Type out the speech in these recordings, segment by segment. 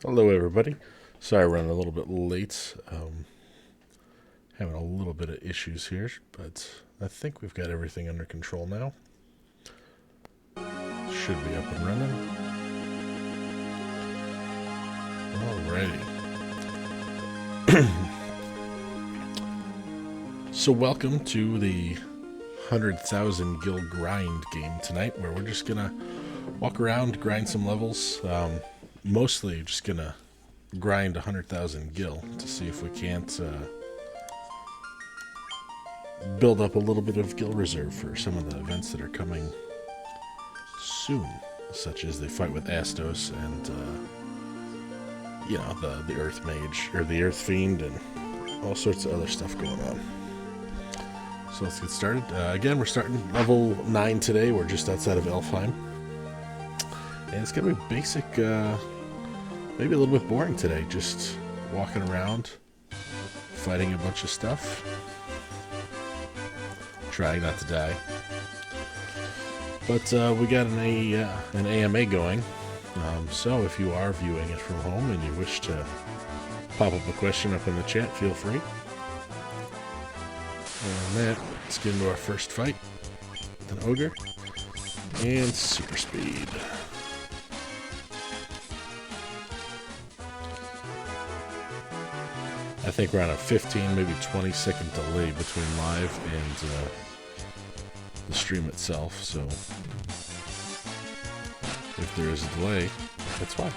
Hello, everybody. Sorry, running a little bit late. Having a little bit of issues here, but I think we've got everything under control now. Should be up and running. Alrighty. So, welcome to the 100,000 Gil grind game tonight, where we're just gonna walk around, grind some levels. Mostly just gonna grind 100,000 Gil to see if we can't build up a little bit of Gil reserve for some of the events that are coming soon, such as the fight with Astos and the Earth Mage or the Earth Fiend and all sorts of other stuff going on. So let's get started. Again, we're starting level 9 today. We're just outside of Elfheim, and it's gonna be basic. Maybe a little bit boring today. Just walking around, fighting a bunch of stuff, trying not to die. But we got an AMA going, so if you are viewing it from home and you wish to pop up a question up in the chat, feel free. And let's get into our first fight with an Ogre and Super Speed. I think we're on a 15, maybe 20-second delay between live and the stream itself, so if there is a delay, that's why.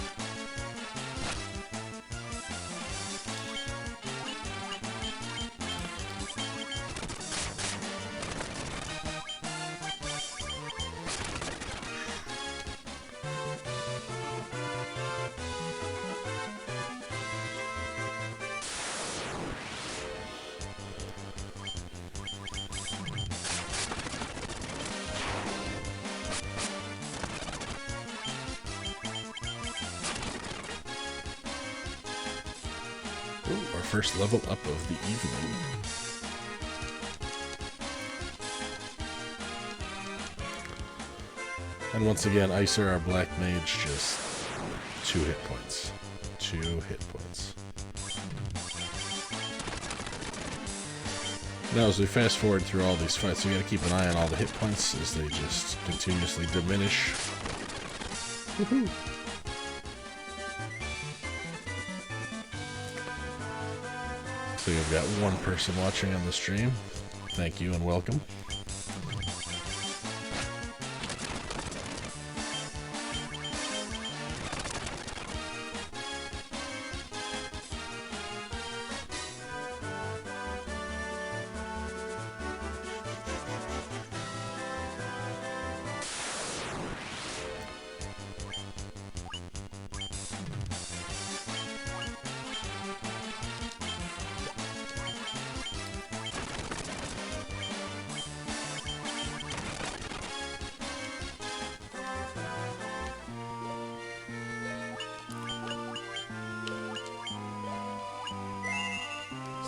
First level up of the evening. And once again, Icer, our black mage, just 2 hit points. 2 hit points. Now, as we fast forward through all these fights, we gotta keep an eye on all the hit points as they just continuously diminish. Woohoo! So you've got one person watching on the stream. Thank you and welcome.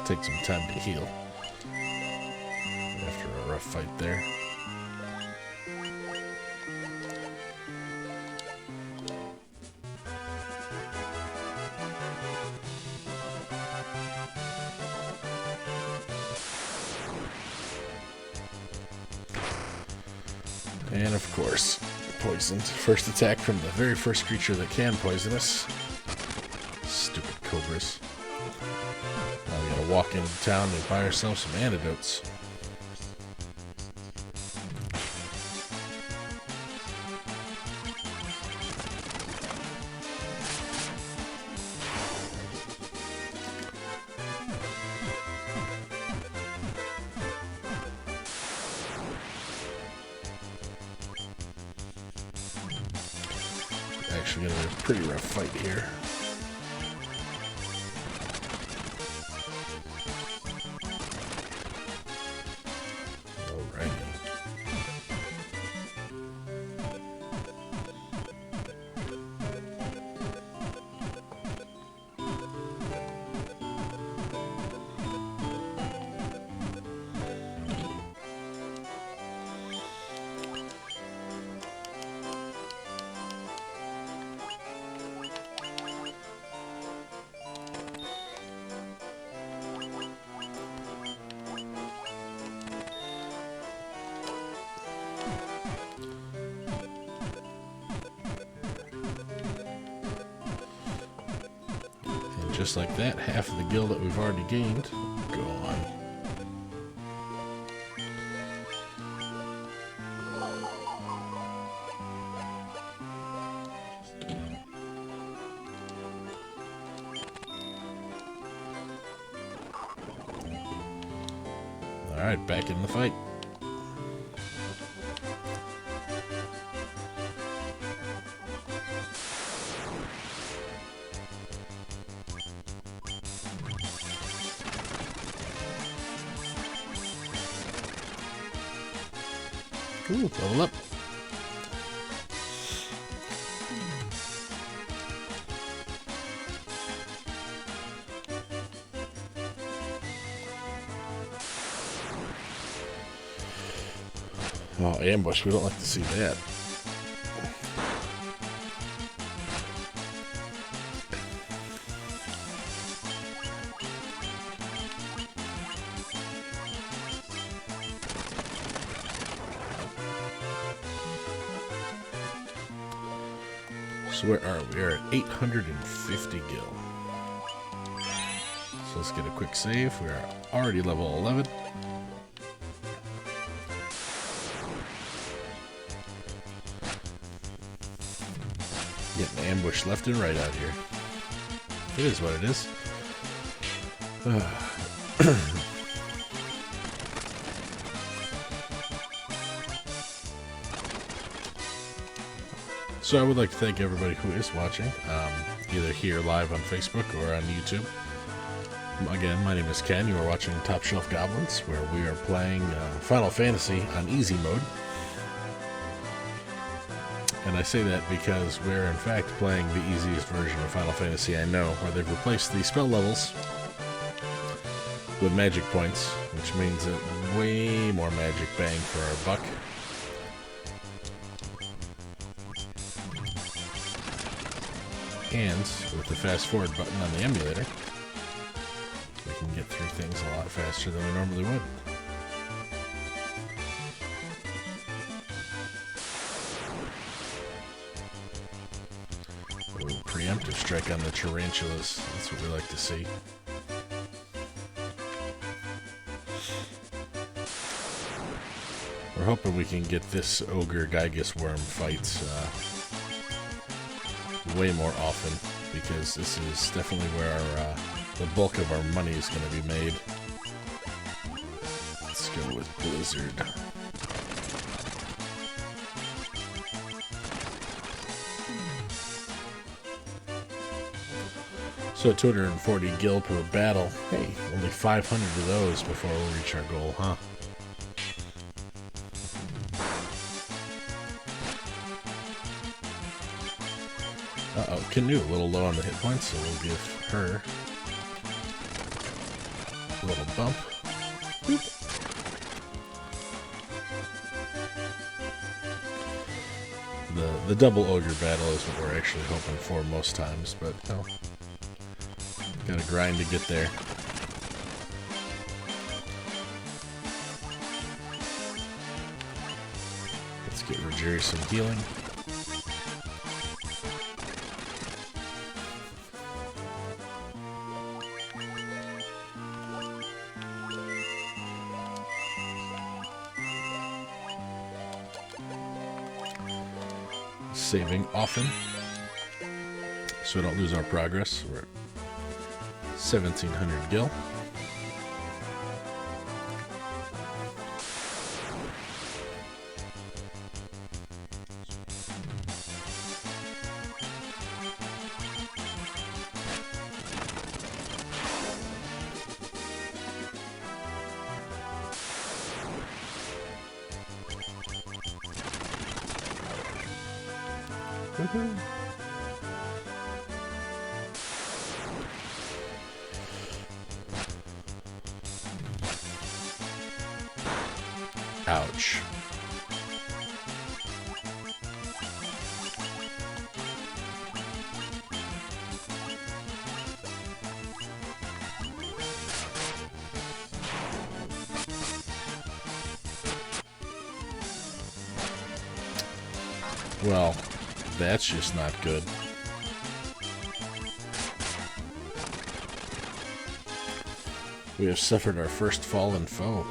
Take some time to heal after a rough fight there. And of course, poisoned. First attack from the very first creature that can poison us. Stupid cobras. Walk into town and buy ourselves some antidotes. Actually gonna be a pretty rough fight here. Just like that, half of the gil that we've already gained, gone. Alright, back in the fight. Ooh, level up. Oh, ambush. We don't like to see that. So where are we? We're at 850 gil. So let's get a quick save. We're already level 11. Getting ambushed left and right out here. It is what it is. So I would like to thank everybody who is watching, either here live on Facebook or on YouTube. Again, my name is Ken. You are watching Top Shelf Goblins, where we are playing Final Fantasy on easy mode. And I say that because we're in fact playing the easiest version of Final Fantasy I know, where they've replaced the spell levels with magic points, which means that way more magic bang for our buck. And with the fast forward button on the emulator, we can get through things a lot faster than we normally would. Preemptive strike on the tarantulas. That's what we like to see. We're hoping we can get this Ogre Gygus Worm fight way more often, because this is definitely where our, the bulk of our money is going to be made. Let's go with Blizzard. So 240 gil per battle. Hey, only 500 of those before we reach our goal, huh? Uh-oh, Canoe, a little low on the hit points, so we'll give her a little bump. Boop. The double ogre battle is what we're actually hoping for most times, but no. Gotta grind to get there. Let's get Rogeri some healing. Saving often, so we don't lose our progress. We're at 1700 gil. Ouch. Well, that's just not good. We have suffered our first fallen foe.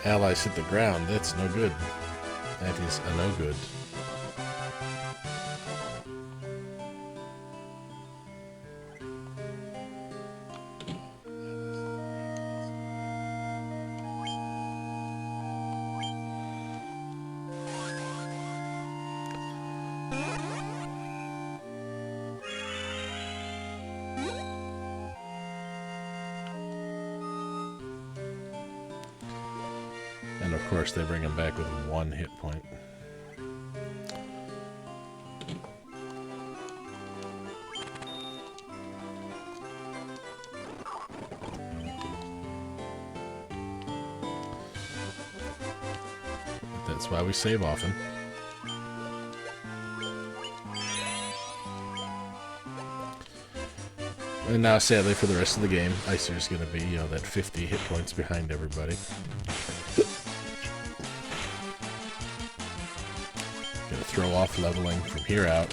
Allies hit the ground. That's no good. That is a no good. And of course they bring him back with 1 hit point. That's why we save often. And now, sadly, for the rest of the game, Icer's going to be, you know, that 50 hit points behind everybody. Gonna throw off leveling from here out.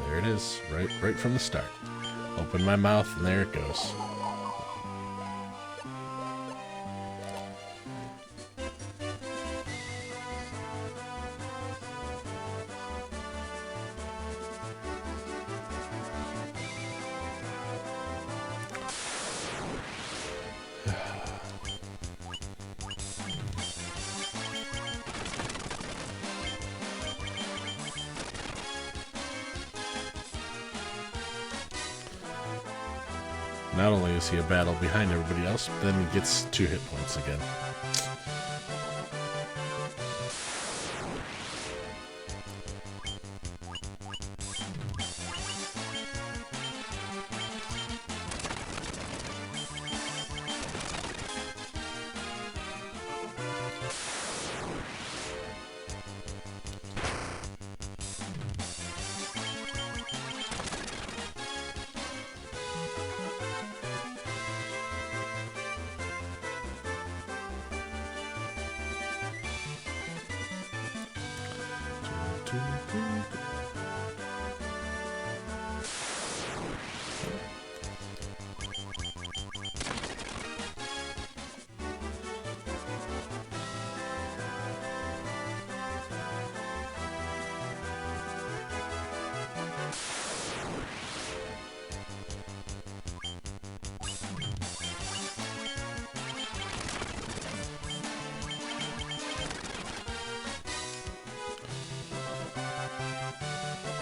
There it is, right from the start. Open my mouth and there it goes. Not only is he a battle behind everybody else, but then he gets 2 hit points again.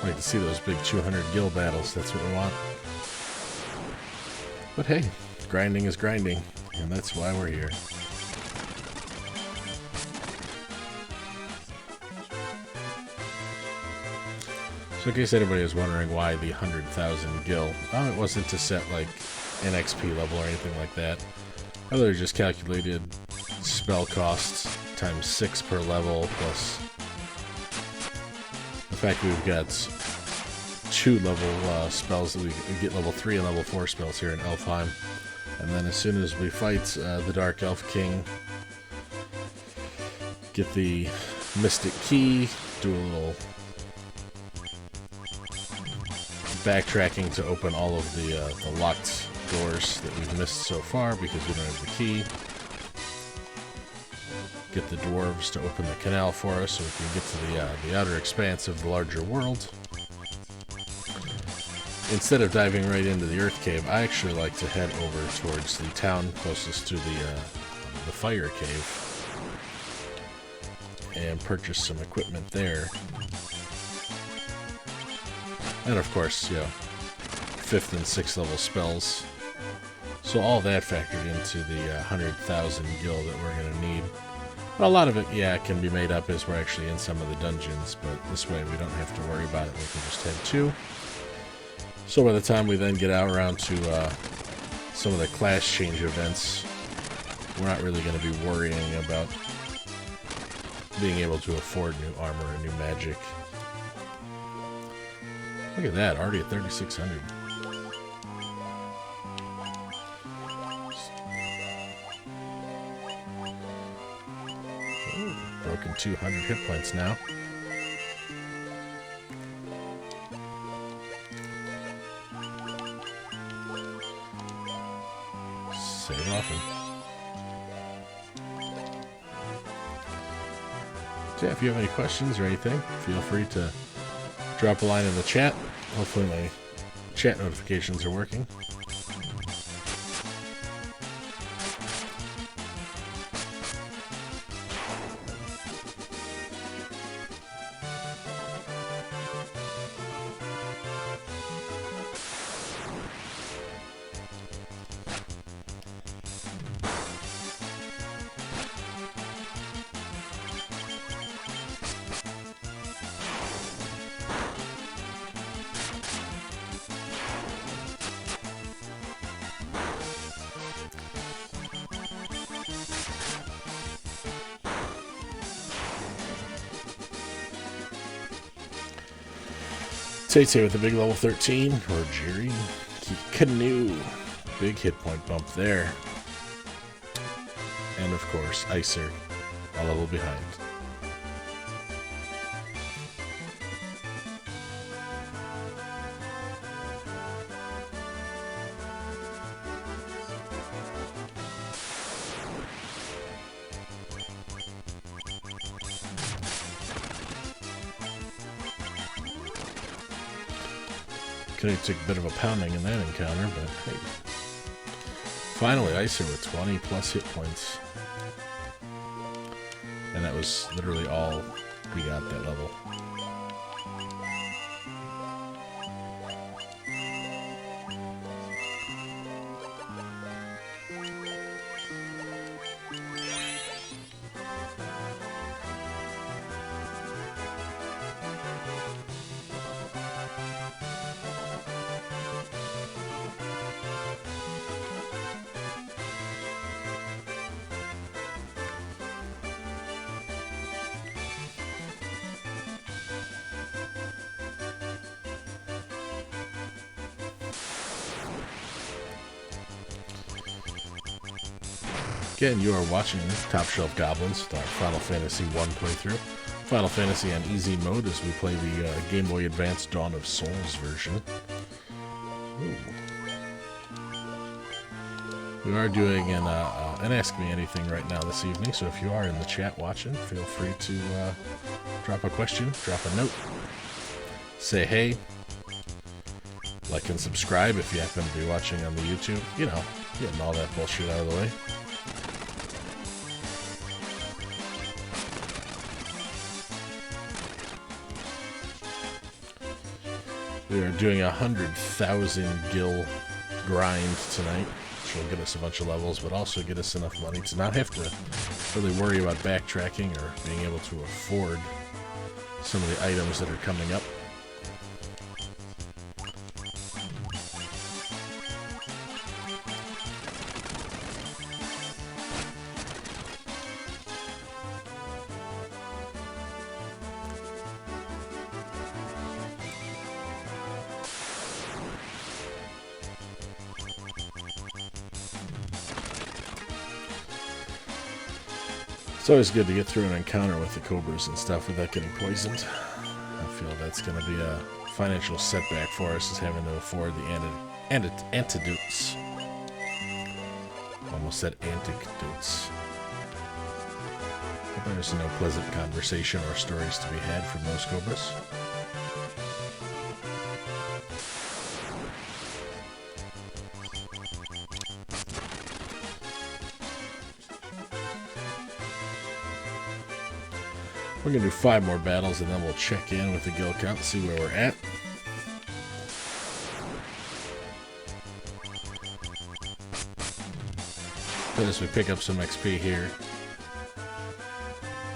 Like to see those big 200 gil battles, that's what we want. But hey, grinding is grinding, and that's why we're here. So in case anybody is wondering why the 100,000 gil, it wasn't to set like an XP level or anything like that. I literally just calculated spell costs times 6 per level plus the fact that we've got 2 level spells that we get level 3 and level 4 spells here in Elfheim. And then as soon as we fight the Dark Elf King, get the Mystic Key, do a little backtracking to open all of the locked doors that we've missed so far because we don't have the key. Get the dwarves to open the canal for us so we can get to the outer expanse of the larger world. Instead of diving right into the Earth Cave, I actually like to head over towards the town closest to the Fire Cave and purchase some equipment there. And of course, you know, 5th and 6th level spells. So all that factored into the 100,000 gil that we're going to need. But a lot of it, yeah, can be made up as we're actually in some of the dungeons, but this way we don't have to worry about it. We can just head to. So by the time we then get out around to some of the class change events, we're not really going to be worrying about being able to afford new armor and new magic. Look at that, already at 3,600. Ooh, broken 200 hit points now. Save often. So yeah, if you have any questions or anything, feel free to drop a line in the chat. Hopefully my chat notifications are working. Tay with the big level 13, or Jerry Canoe. Big hit point bump there. And of course, Icer, a level behind. Could have took a bit of a pounding in that encounter, but hey. Finally, Icer with 20 plus hit points. And that was literally all we got that level. Again, you are watching Top Shelf Goblins, our Final Fantasy 1 playthrough. Final Fantasy on easy mode as we play the Game Boy Advance Dawn of Souls version. Ooh. We are doing an Ask Me Anything right now this evening, so if you are in the chat watching, feel free to drop a question, drop a note, say hey, like and subscribe if you happen to be watching on the YouTube. You know, getting all that bullshit out of the way. We are doing 100,000 gil grind tonight, which will get us a bunch of levels, but also get us enough money to not have to really worry about backtracking or being able to afford some of the items that are coming up. It's always good to get through an encounter with the cobras and stuff without getting poisoned. I feel that's going to be a financial setback for us, is having to afford the antidotes. Almost said antidotes. But there's no pleasant conversation or stories to be had from those cobras. We're going to do 5 more battles, and then we'll check in with the guild count and see where we're at. But as we pick up some XP here,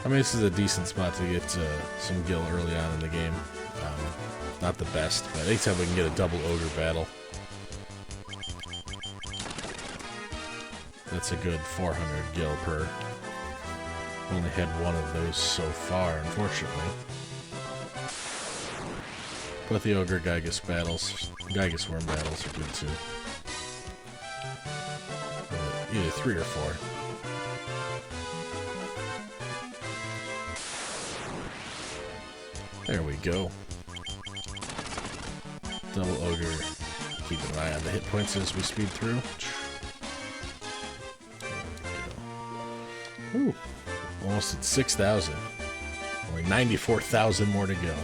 I mean, this is a decent spot to get some gil early on in the game. Not the best, but anytime we can get a double ogre battle, that's a good 400 gil per. Only had one of those so far, unfortunately. But the Ogre Gygus battles, Gygus Worm battles are good too. Either 3 or 4. There we go. Double ogre. Keep an eye on the hit points as we speed through. Ooh, almost at 6,000. Only 94,000 more to go.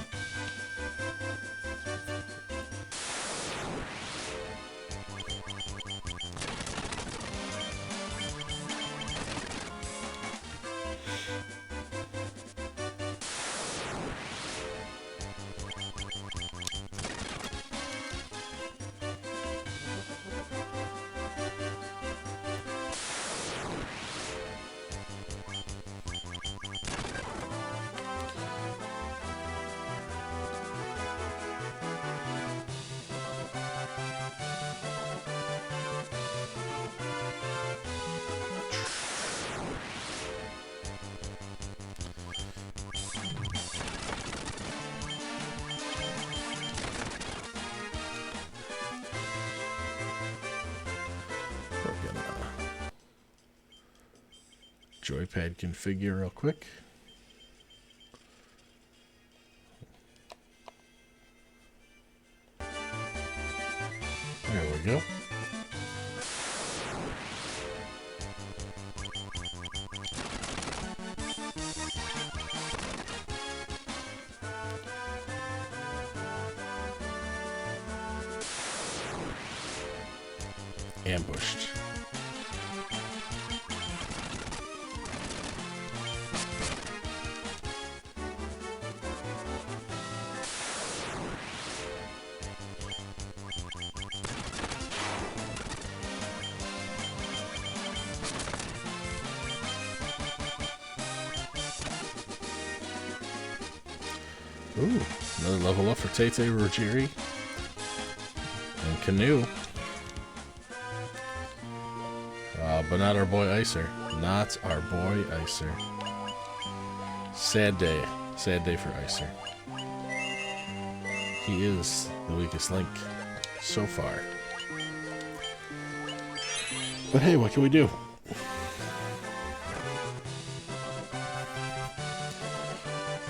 Joypad configure real quick. There we go. Ambushed. Ooh, another level up for Tete Rogiri. And Canoe. But not our boy Icer. Not our boy Icer. Sad day. Sad day for Icer. He is the weakest link so far. But hey, what can we do?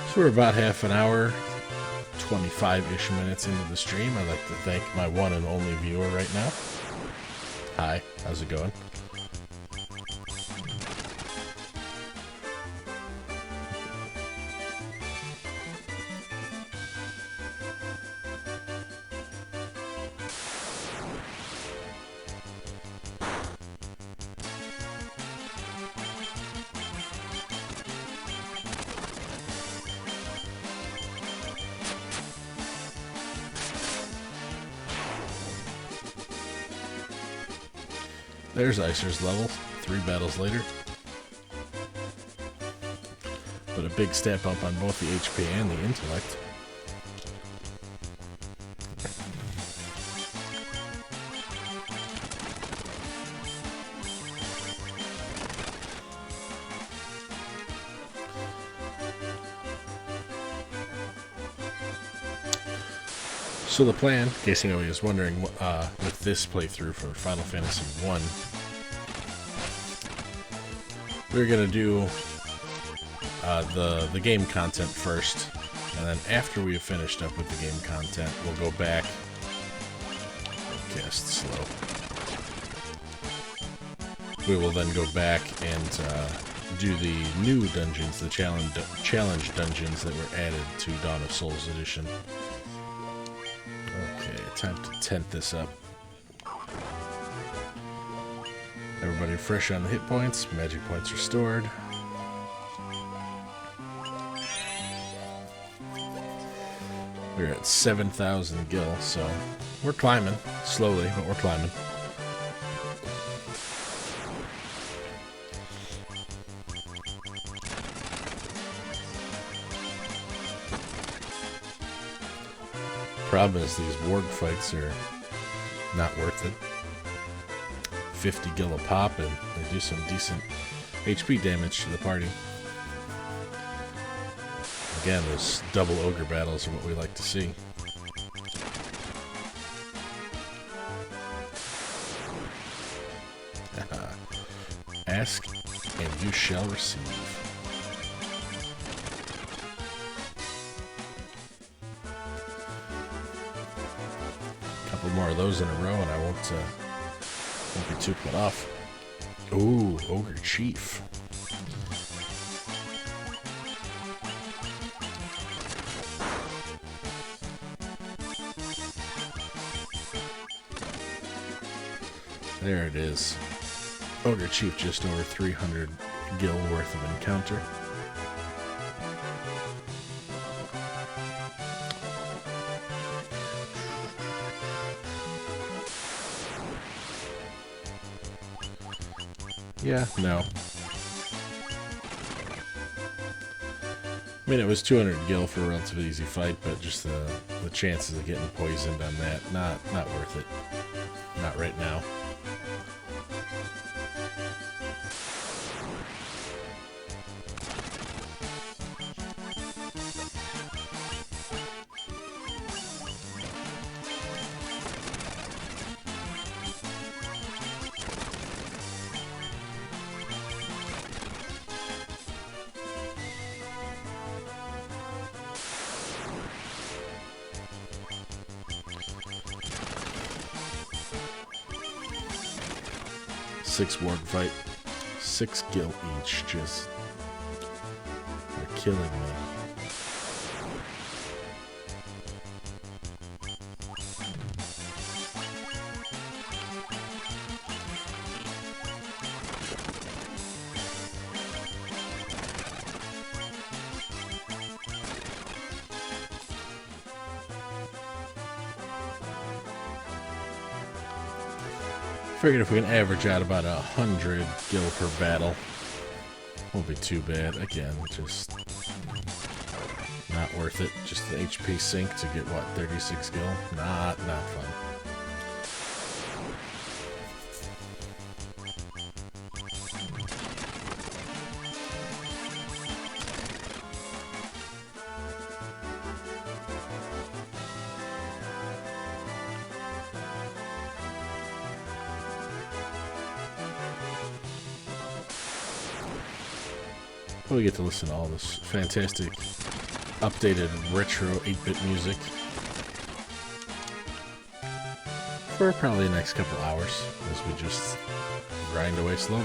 So we're about half an hour, 25-ish minutes into the stream. I'd like to thank my one and only viewer right now. Hi, how's it going? There's Icer's level, 3 battles later. But a big step up on both the HP and the intellect. So the plan, in case anybody was wondering, with this playthrough for Final Fantasy 1, we're gonna do the game content first, and then after we have finished up with the game content, we'll go back. Cast slow. We will then go back and do the new dungeons, the challenge dungeons that were added to Dawn of Souls Edition. Okay, time to tent this up. Everybody fresh on the hit points. Magic points restored. We're at 7,000 gil, so we're climbing. Slowly, but we're climbing. Problem is these warg fights are not worth it. 50 gil a pop, and they do some decent HP damage to the party. Again, those double ogre battles are what we like to see. Ask and you shall receive. couple more of those in a row, and I won't be too put off. Ooh, Ogre Chief. There it is. Ogre Chief just over 300 gil worth of encounter. Yeah, no. I mean, it was 200 gil for a relatively easy fight, but just the chances of getting poisoned on that, not worth it. Not right now. Six ward fight, 6 gil each, just they're killing me. Figured if we can average out about 100 gil per battle, won't be too bad. Again, just not worth it. Just the HP sink to get, what, 36 gil? Not fun. We get to listen to all this fantastic updated retro 8-bit music for probably the next couple hours as we just grind away slowly.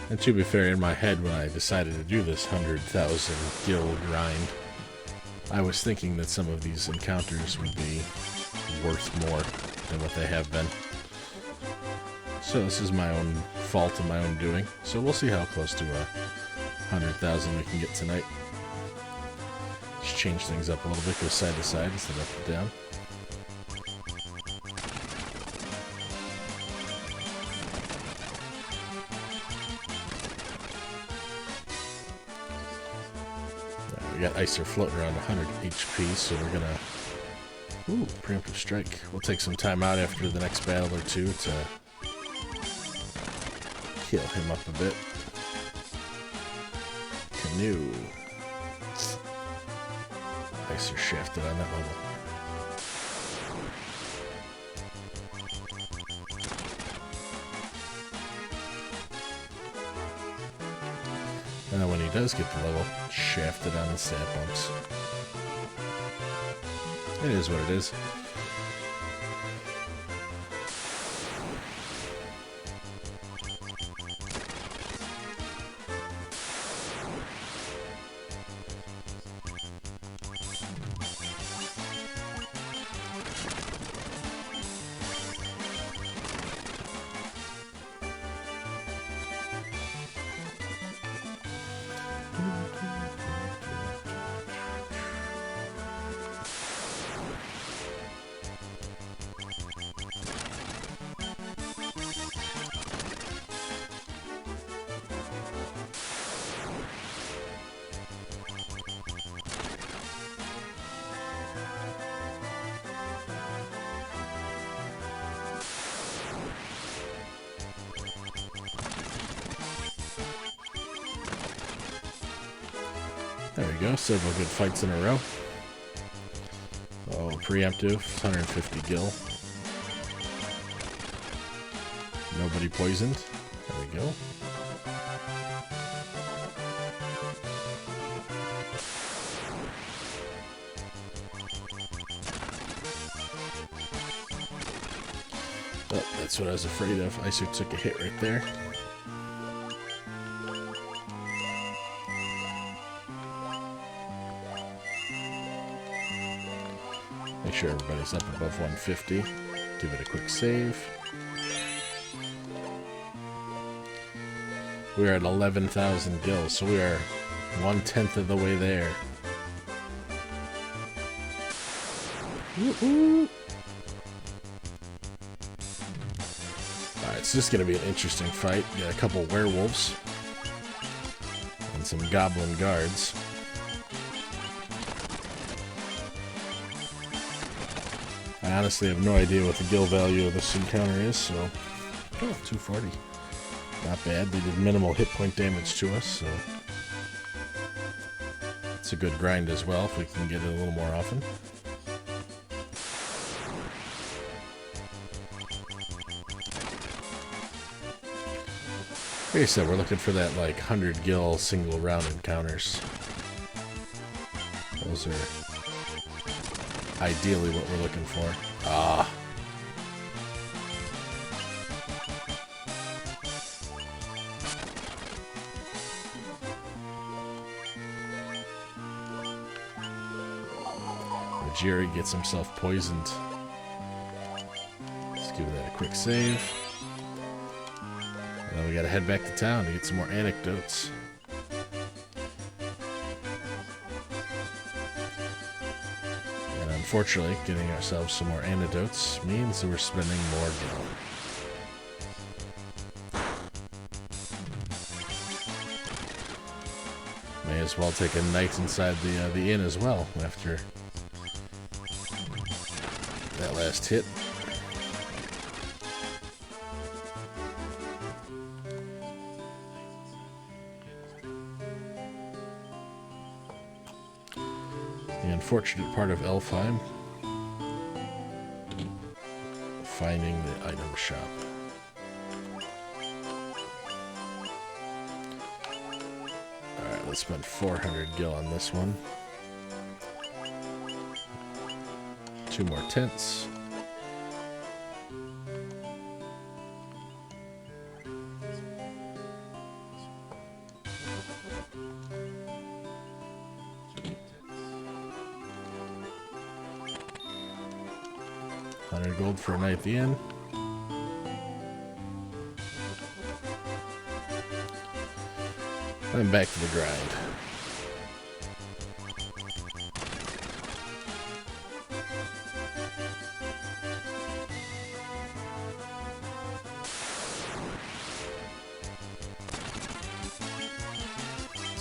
And to be fair, in my head when I decided to do this 100,000 gil grind, I was thinking that some of these encounters would be worth more than what they have been. So this is my own fault and my own doing. So we'll see how close to 100,000 we can get tonight. Just change things up a little bit, go side to side instead of up and down. We got Icer floating around 100 HP, so we're gonna... Ooh, preemptive strike. We'll take some time out after the next battle or two to heal him up a bit. Canoe. Icer shafted on that level. And then when he does get the level, shafted on the stat bumps. It is what it is. There we go, several good fights in a row. Oh, preemptive, 150 gil. Nobody poisoned. There we go. Oh, that's what I was afraid of. Icer took a hit right there. Make sure everybody's up above 150. Give it a quick save. We are at 11,000 gills, so we are 1/10 of the way there. Woohoo! Alright, it's just going to be an interesting fight. Got a couple werewolves and some goblin guards. I honestly have no idea what the gil value of this encounter is, so... Oh, 240. Not bad. They did minimal hit point damage to us, so... It's a good grind as well, if we can get it a little more often. Like I said, we're looking for that, like, 100 gil single round encounters. Those are ideally what we're looking for. Ah. Jerry gets himself poisoned. Let's give that a quick save. And then we gotta head back to town to get some more anecdotes. And unfortunately, getting ourselves some more antidotes means that we're spending more gil. May as well take a night inside the inn as well after that last hit. The unfortunate part of Elfheim, finding the item shop. Alright, let's spend 400 gil on this one. 2 more tents. $100 for a night at the inn. And back to the grind.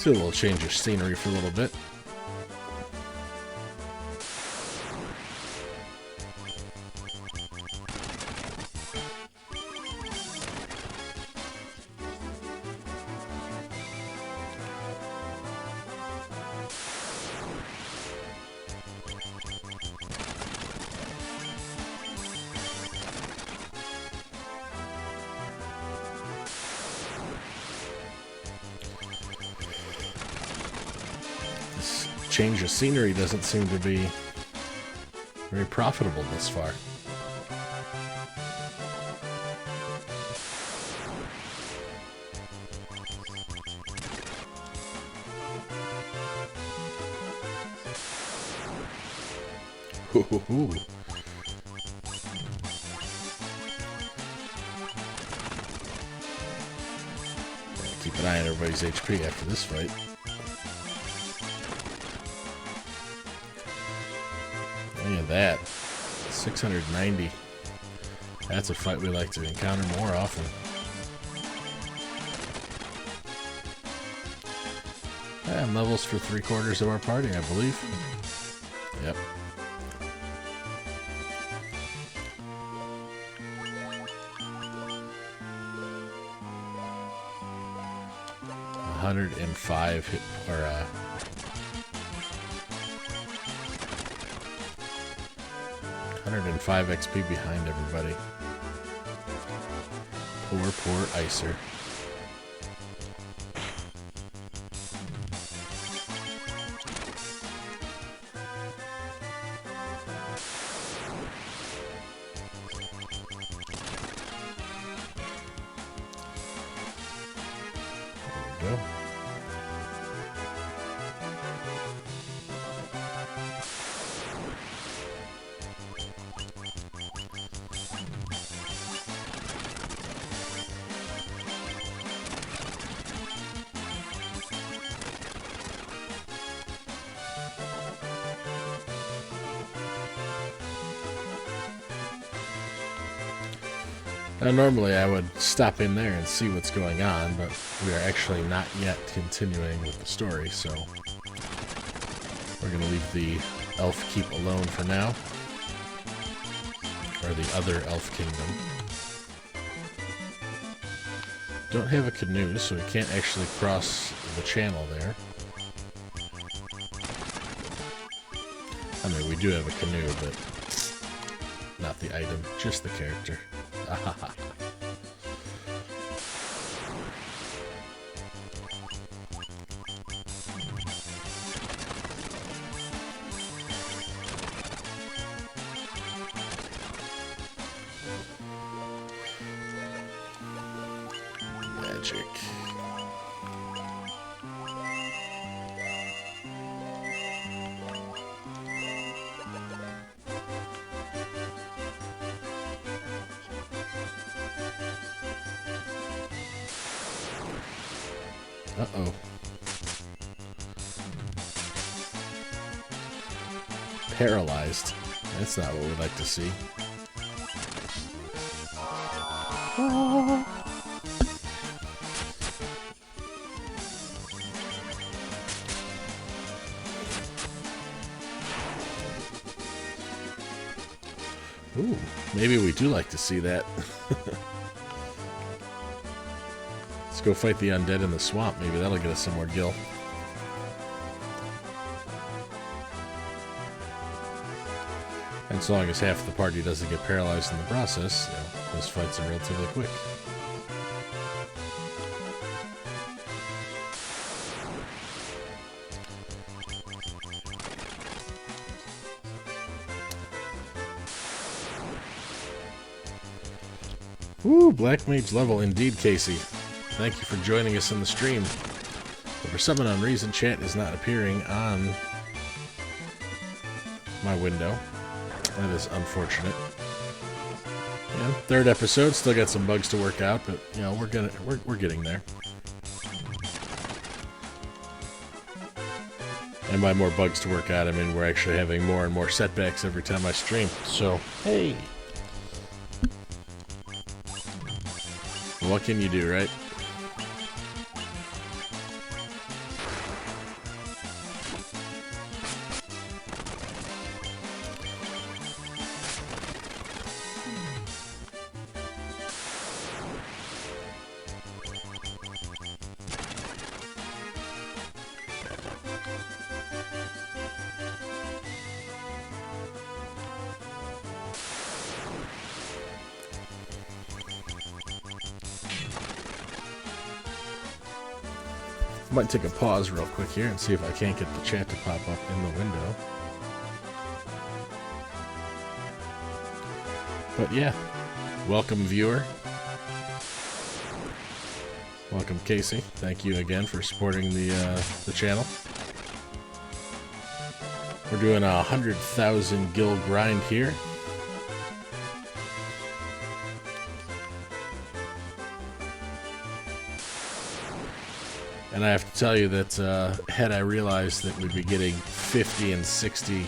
Do a little change of scenery for a little bit. Change of scenery doesn't seem to be very profitable thus far. Ooh. Keep an eye on everybody's HP after this fight. Look at that. 690. That's a fight we like to encounter more often. And levels for 3/4 of our party, I believe. Yep. $105 hit or 105 XP behind everybody. Poor Icer. There we go. Now, normally I would stop in there and see what's going on, but we are actually not yet continuing with the story, so we're going to leave the Elf Keep alone for now, or the other Elf Kingdom. Don't have a canoe, so we can't actually cross the channel there. I mean, we do have a canoe, but not the item, just the character. Magic. Uh-oh. Paralyzed. That's not what we'd like to see. Ooh, maybe we do like to see that. Let's go fight the undead in the swamp. Maybe that'll get us some more gil. And so long as half the party doesn't get paralyzed in the process, you know, those fights are relatively quick. Woo, Black Mage level indeed, Casey. Thank you for joining us in the stream. But for some unknown reason, chat is not appearing on my window. That is unfortunate. Yeah, third episode, still got some bugs to work out, but you know, we're getting there. And by more bugs to work out, I mean we're actually having more and more setbacks every time I stream. So, hey. What can you do, right? Might take a pause real quick here and see if I can't get the chat to pop up in the window. But yeah, welcome viewer. Welcome Casey. Thank you again for supporting the channel. We're doing a 100,000 gil grind here. And I have to tell you that had I realized that we'd be getting 50 and 60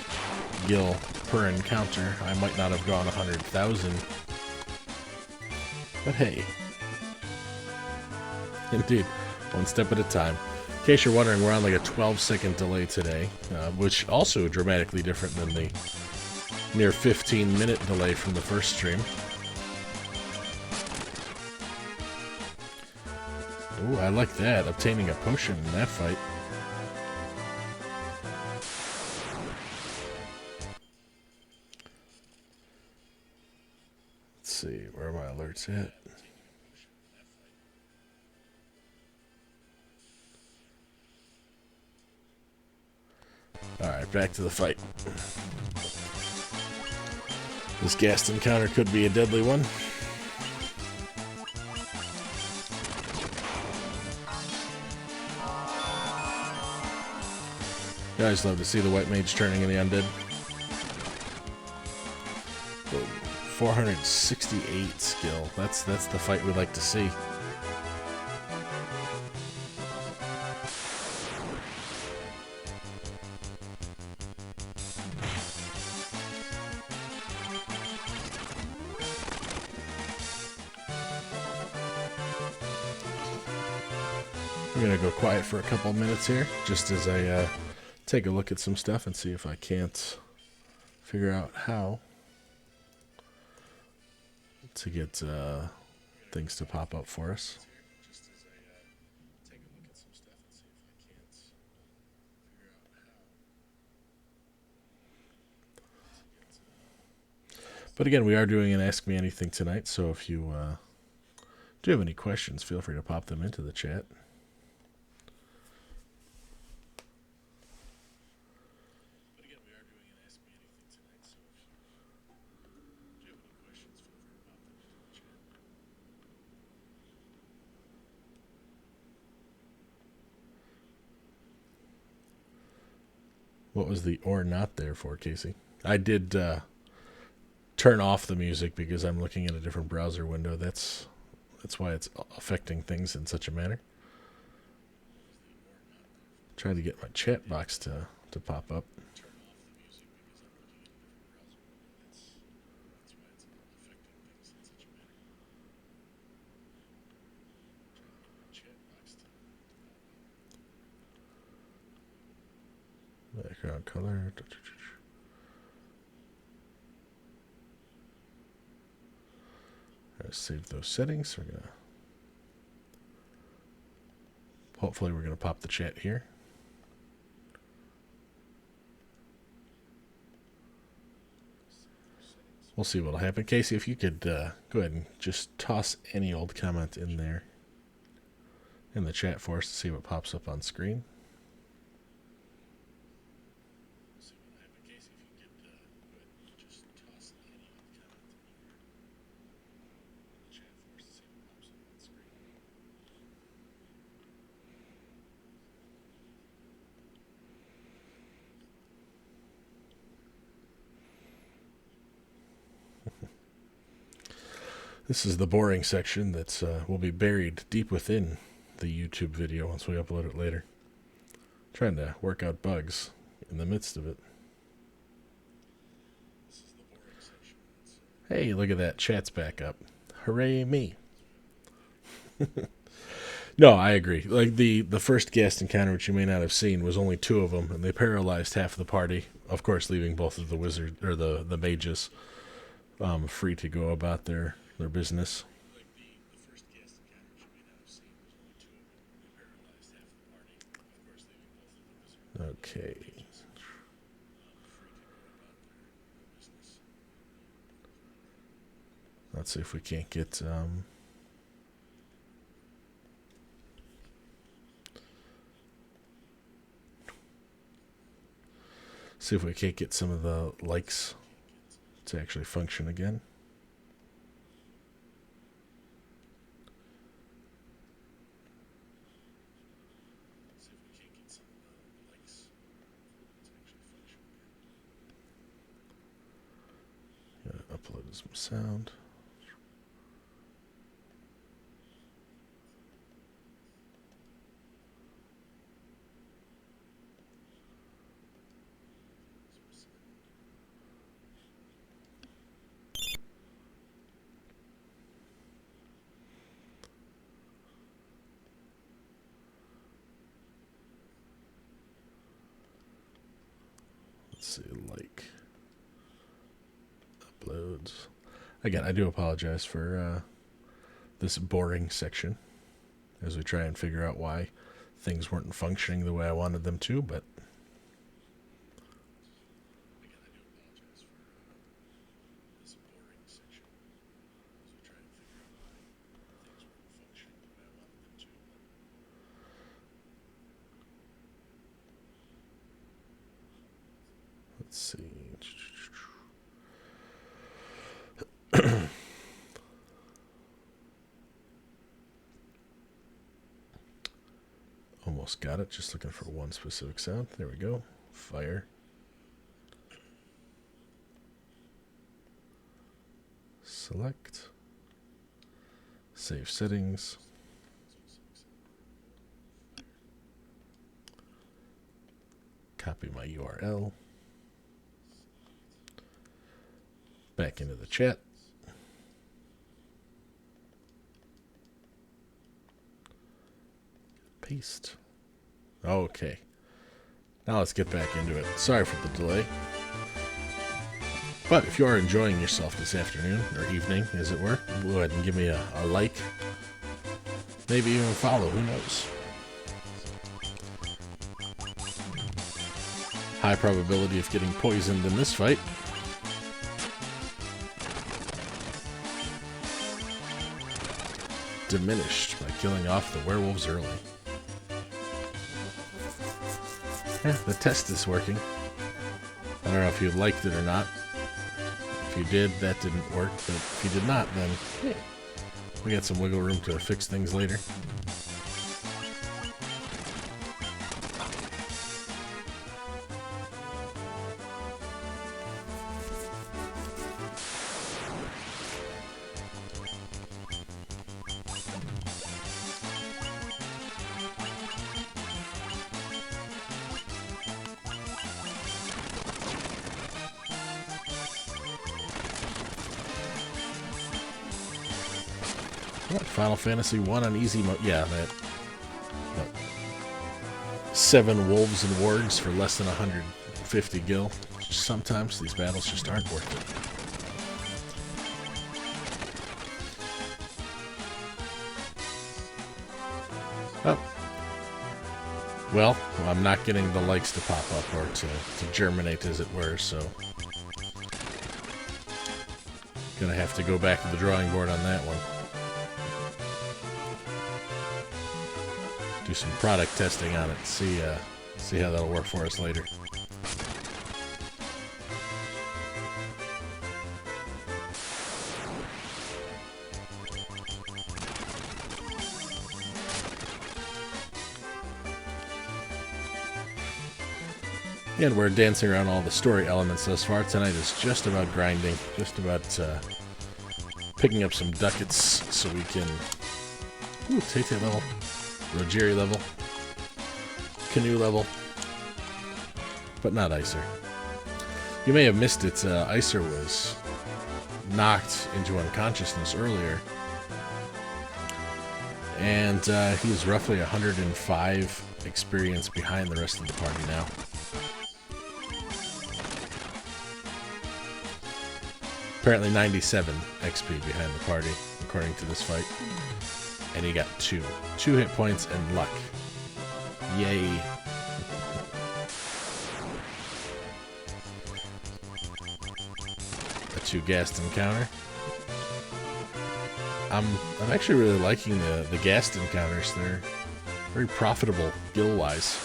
gil per encounter, I might not have gone 100,000. But hey. Indeed, one step at a time. In case you're wondering, we're on like a 12-second delay today, which also dramatically different than the near 15-minute delay from the first stream. Ooh, I like that. Obtaining a potion in that fight. see, where are my alerts at? Alright, back to the fight. This ghast encounter could be a deadly one. You always love to see the white mage turning in the undead. 468 skill. That's the fight we like to see. We're gonna go quiet for a couple minutes here, just as I take a look at some stuff and see if I can't figure out how to get things to pop up for us. But again, we are doing an Ask Me Anything tonight, so if you do have any questions, feel free to pop them into the chat. What was the or not there for, Casey? I did turn off the music because I'm looking at a different browser window. That's why it's affecting things in such a manner. Trying to get my chat box to pop up. Background color. Save those settings. Hopefully we're gonna pop the chat here. We'll see what'll happen. Casey, if you could go ahead and just toss any old comment in there in the chat for us to see what pops up on screen. This is the boring section that will be buried deep within the YouTube video once we upload it later. Trying to work out bugs in the midst of it. Hey, look at that. Chat's back up. Hooray me. No, I agree. Like the first ghast encounter, which you may not have seen, was only 2 of them, and they paralyzed half the party. Of course, leaving both of the wizard or the mages free to go about their business. Okay. Let's see if we can't get see if we can't get some of the likes to actually function again. Upload some sound. Let's see, like uploads. Again, I do apologize for this boring section as we try and figure out why things weren't functioning the way I wanted them to, but Let's see. Almost got it. Just looking for one specific sound. There we go. Fire. Select. Save settings. Copy my URL. Back into the chat. Paste. Okay. Now let's get back into it. Sorry for the delay. But if you are enjoying yourself this afternoon, or evening, as it were, go ahead and give me a like. Maybe even follow, who knows? High probability of getting poisoned in this fight. Diminished by killing off the werewolves early. Yeah, the test is working. I don't know if you liked it or not. If you did, that didn't work. But if you did not, then hey, we got some wiggle room to fix things later. What, Final Fantasy 1 on easy mode? Yeah, that. What, 7 wolves and wargs for less than 150 gil. Sometimes these battles just aren't worth it. Oh. Well, I'm not getting the likes to pop up or to germinate, as it were, so gonna have to go back to the drawing board on that one. Do some product testing on it, see how that'll work for us later. And we're dancing around all the story elements thus far. Tonight is just about grinding, just about picking up some ducats so we can Tate level, Rogeri level, Canoe level, but not Icer. You may have missed it, Icer was knocked into unconsciousness earlier, and he's roughly 105 experience behind the rest of the party now. Apparently 97 XP behind the party, according to this fight. And he got 2 hit points and luck. Yay. A 2 Gaston counter. I'm actually really liking the Gaston counters. They're very profitable gil-wise.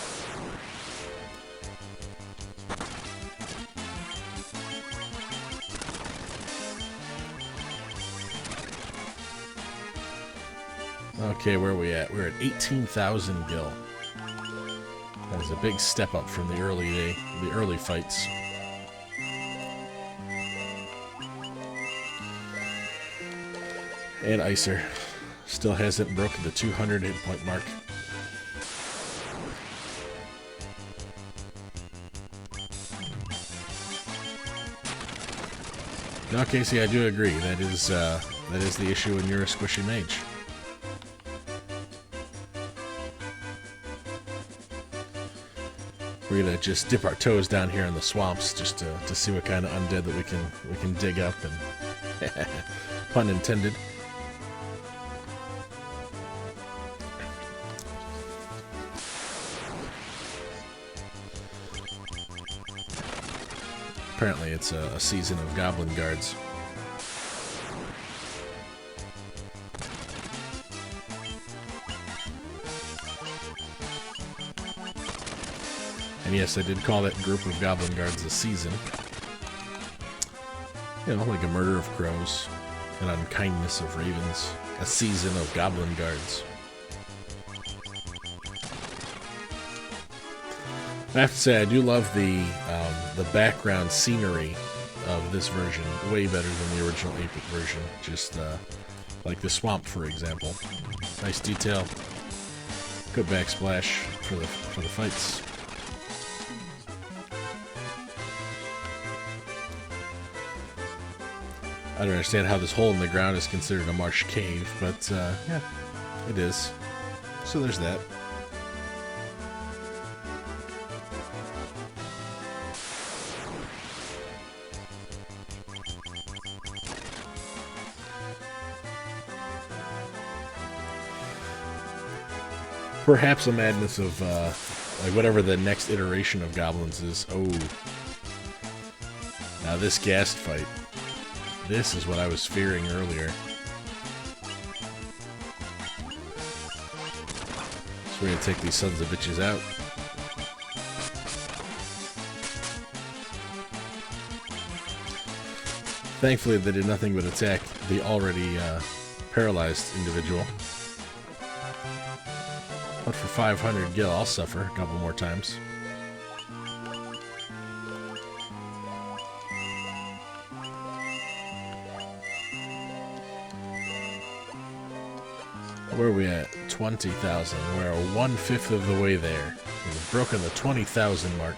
Okay, where are we at? We're at 18,000 gil. That is a big step up from the early fights. And Icer still hasn't broken the 200 hit point mark. No, Casey, I do agree. That is the issue when you're a squishy mage. We're gonna just dip our toes down here in the swamps just to see what kind of undead that we can dig up, and pun intended. Apparently it's a season of goblin guards. And yes, I did call that group of goblin guards a season. You know, like a murder of crows, an unkindness of ravens, a season of goblin guards. I have to say, I do love the background scenery of this version way better than the original 8-bit version. Just like the swamp, for example. Nice detail. Good backsplash for the fights. I don't understand how this hole in the ground is considered a marsh cave, but yeah, it is. So there's that. Perhaps a madness of, like, whatever the next iteration of goblins is. Oh. Now this ghast fight. This is what I was fearing earlier. So we're gonna take these sons of bitches out. Thankfully, they did nothing but attack the already paralyzed individual. But for 500 gil, I'll suffer a couple more times. Where are we at? 20,000. We're 1/5 of the way there. We've broken the 20,000 mark.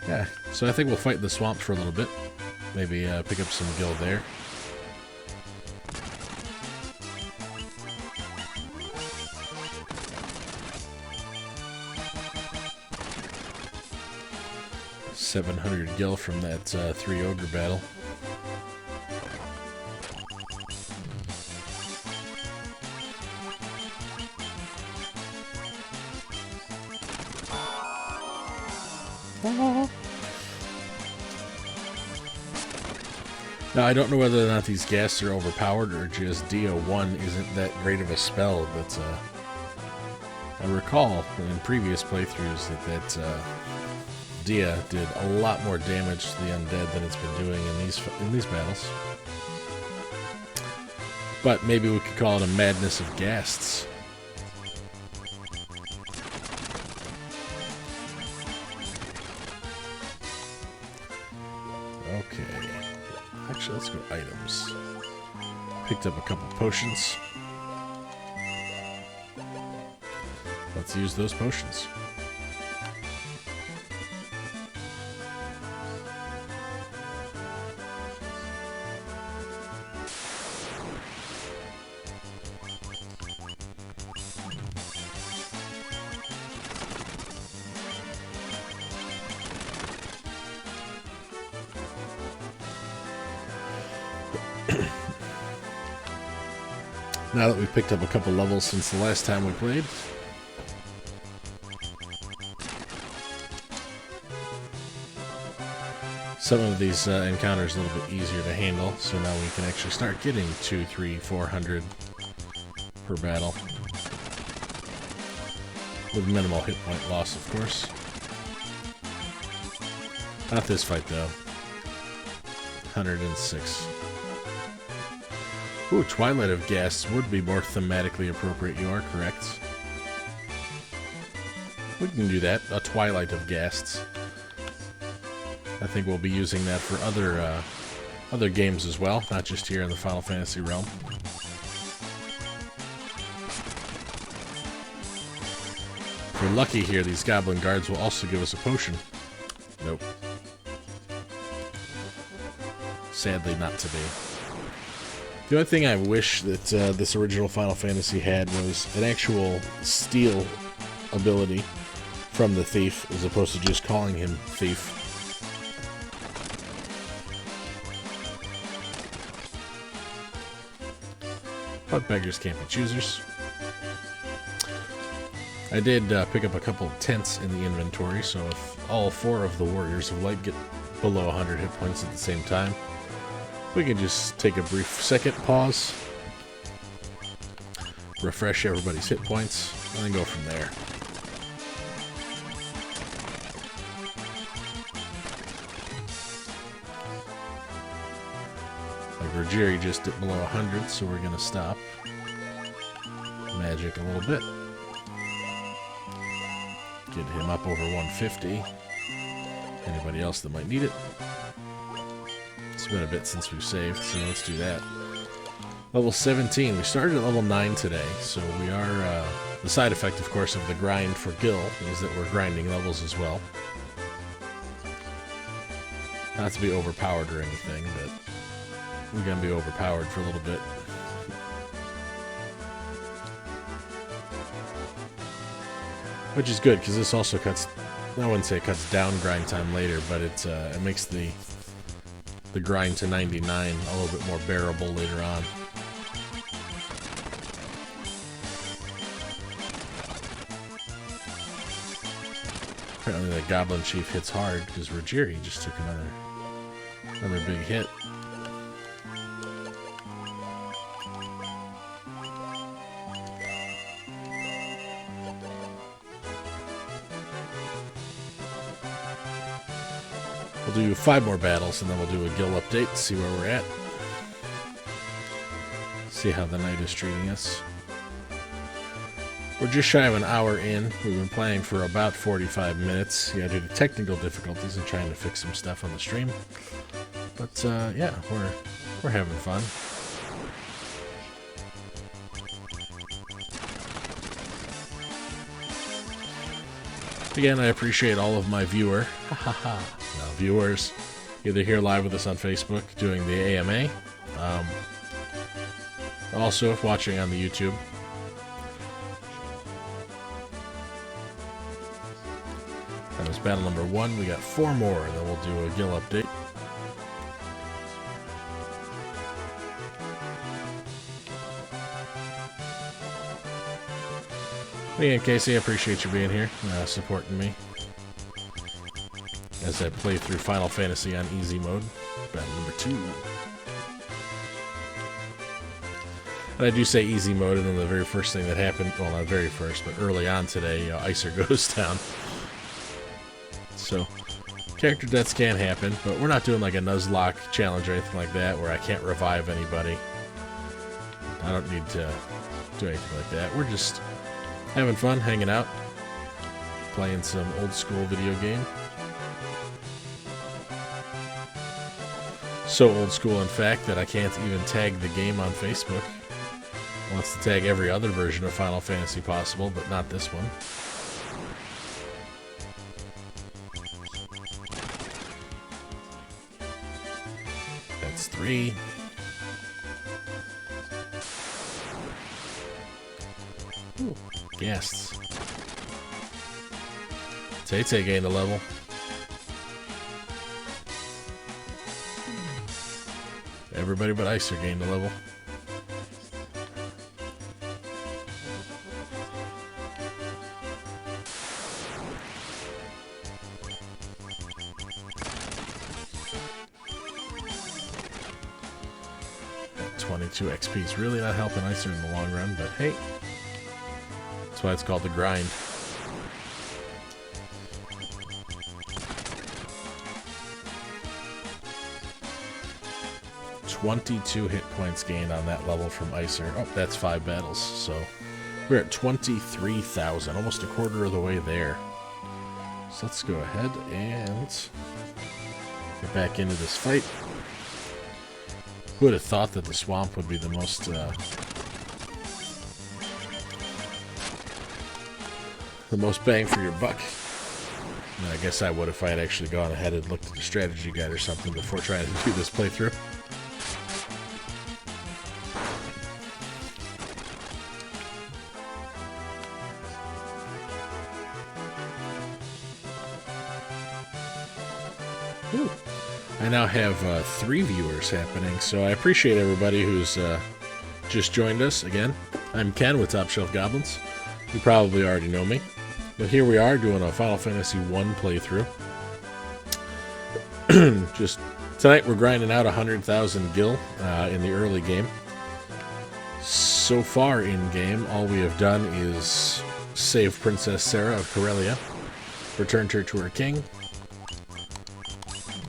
Yeah, so I think we'll fight the swamp for a little bit. Maybe pick up some gil there. $700 gil from that 3 ogre battle. Now, I don't know whether or not these ghasts are overpowered or just DO1 isn't that great of a spell, but I recall in previous playthroughs that Dia did a lot more damage to the undead than it's been doing in these battles. But maybe we could call it a madness of ghasts. Okay. Actually, let's go items. Picked up a couple potions. Let's use those potions. Now that we've picked up a couple levels since the last time we played, some of these encounters a little bit easier to handle, so now we can actually start getting 200, 300, 400 per battle. With minimal hit point loss, of course. Not this fight, though. 106. Ooh, Twilight of Ghasts would be more thematically appropriate, you are correct. We can do that, a Twilight of Ghasts. I think we'll be using that for other games as well, not just here in the Final Fantasy realm. If we're lucky here, these Goblin Guards will also give us a potion. Nope. Sadly not to be. The only thing I wish that this original Final Fantasy had was an actual steal ability from the thief, as opposed to just calling him thief. But beggars can't be choosers. I did pick up a couple of tents in the inventory, so if all 4 of the Warriors of Light get below 100 hit points at the same time, we can just take a brief second pause, refresh everybody's hit points, and then go from there. Like Rogeri just dipped below 100, so we're going to stop. Magic a little bit. Get him up over 150. Anybody else that might need it? It's been a bit since we've saved, so let's do that. Level 17. We started at level 9 today, so we are... the side effect, of course, of the grind for Gil is that we're grinding levels as well. Not to be overpowered or anything, but we're going to be overpowered for a little bit. Which is good, because this also cuts... I wouldn't say it cuts down grind time later, but it makes the grind to 99 a little bit more bearable later on. Apparently the Goblin Chief hits hard, because Rogeri just took another big hit. We'll do 5 more battles, and then we'll do a Gil update, see where we're at. See how the night is treating us. We're just shy of an hour in. We've been playing for about 45 minutes. Yeah, due to technical difficulties and trying to fix some stuff on the stream. But, yeah, we're having fun. Again, I appreciate all of my viewers, either here live with us on Facebook doing the AMA, also if watching on the YouTube. That was battle number 1. We got 4 more, and then we'll do a Gil update. Again, Casey, I appreciate you being here, supporting me as I play through Final Fantasy on easy mode, battle number 2. And I do say easy mode, and then the very first thing that happened, well, not very first, but early on today, Icer goes down. So, character deaths can happen, but we're not doing like a Nuzlocke challenge or anything like that, where I can't revive anybody. I don't need to do anything like that. We're just having fun, hanging out, playing some old school video game. So old school, in fact, that I can't even tag the game on Facebook. It wants to tag every other version of Final Fantasy possible, but not this one. That's 3. Ooh. Guests. Tay gained a level. Everybody but Icer gained a level. That 22 XP is really not helping Icer in the long run, but hey. That's why it's called the grind. $22 hit points gained on that level from Icer. Oh, that's 5 battles. So we're at 23,000, almost a quarter of the way there. So let's go ahead and get back into this fight. Who would have thought that the swamp would be the most bang for your buck? And I guess I would if I had actually gone ahead and looked at the strategy guide or something before trying to do this playthrough. Ooh. I now have 3 viewers happening, so I appreciate everybody who's just joined us. Again, I'm Ken with Top Shelf Goblins. You probably already know me. But here we are doing a Final Fantasy 1 playthrough. Just tonight we're grinding out 100,000 gil in the early game. So far in game, all we have done is save Princess Sarah of Corellia, returned her to her king,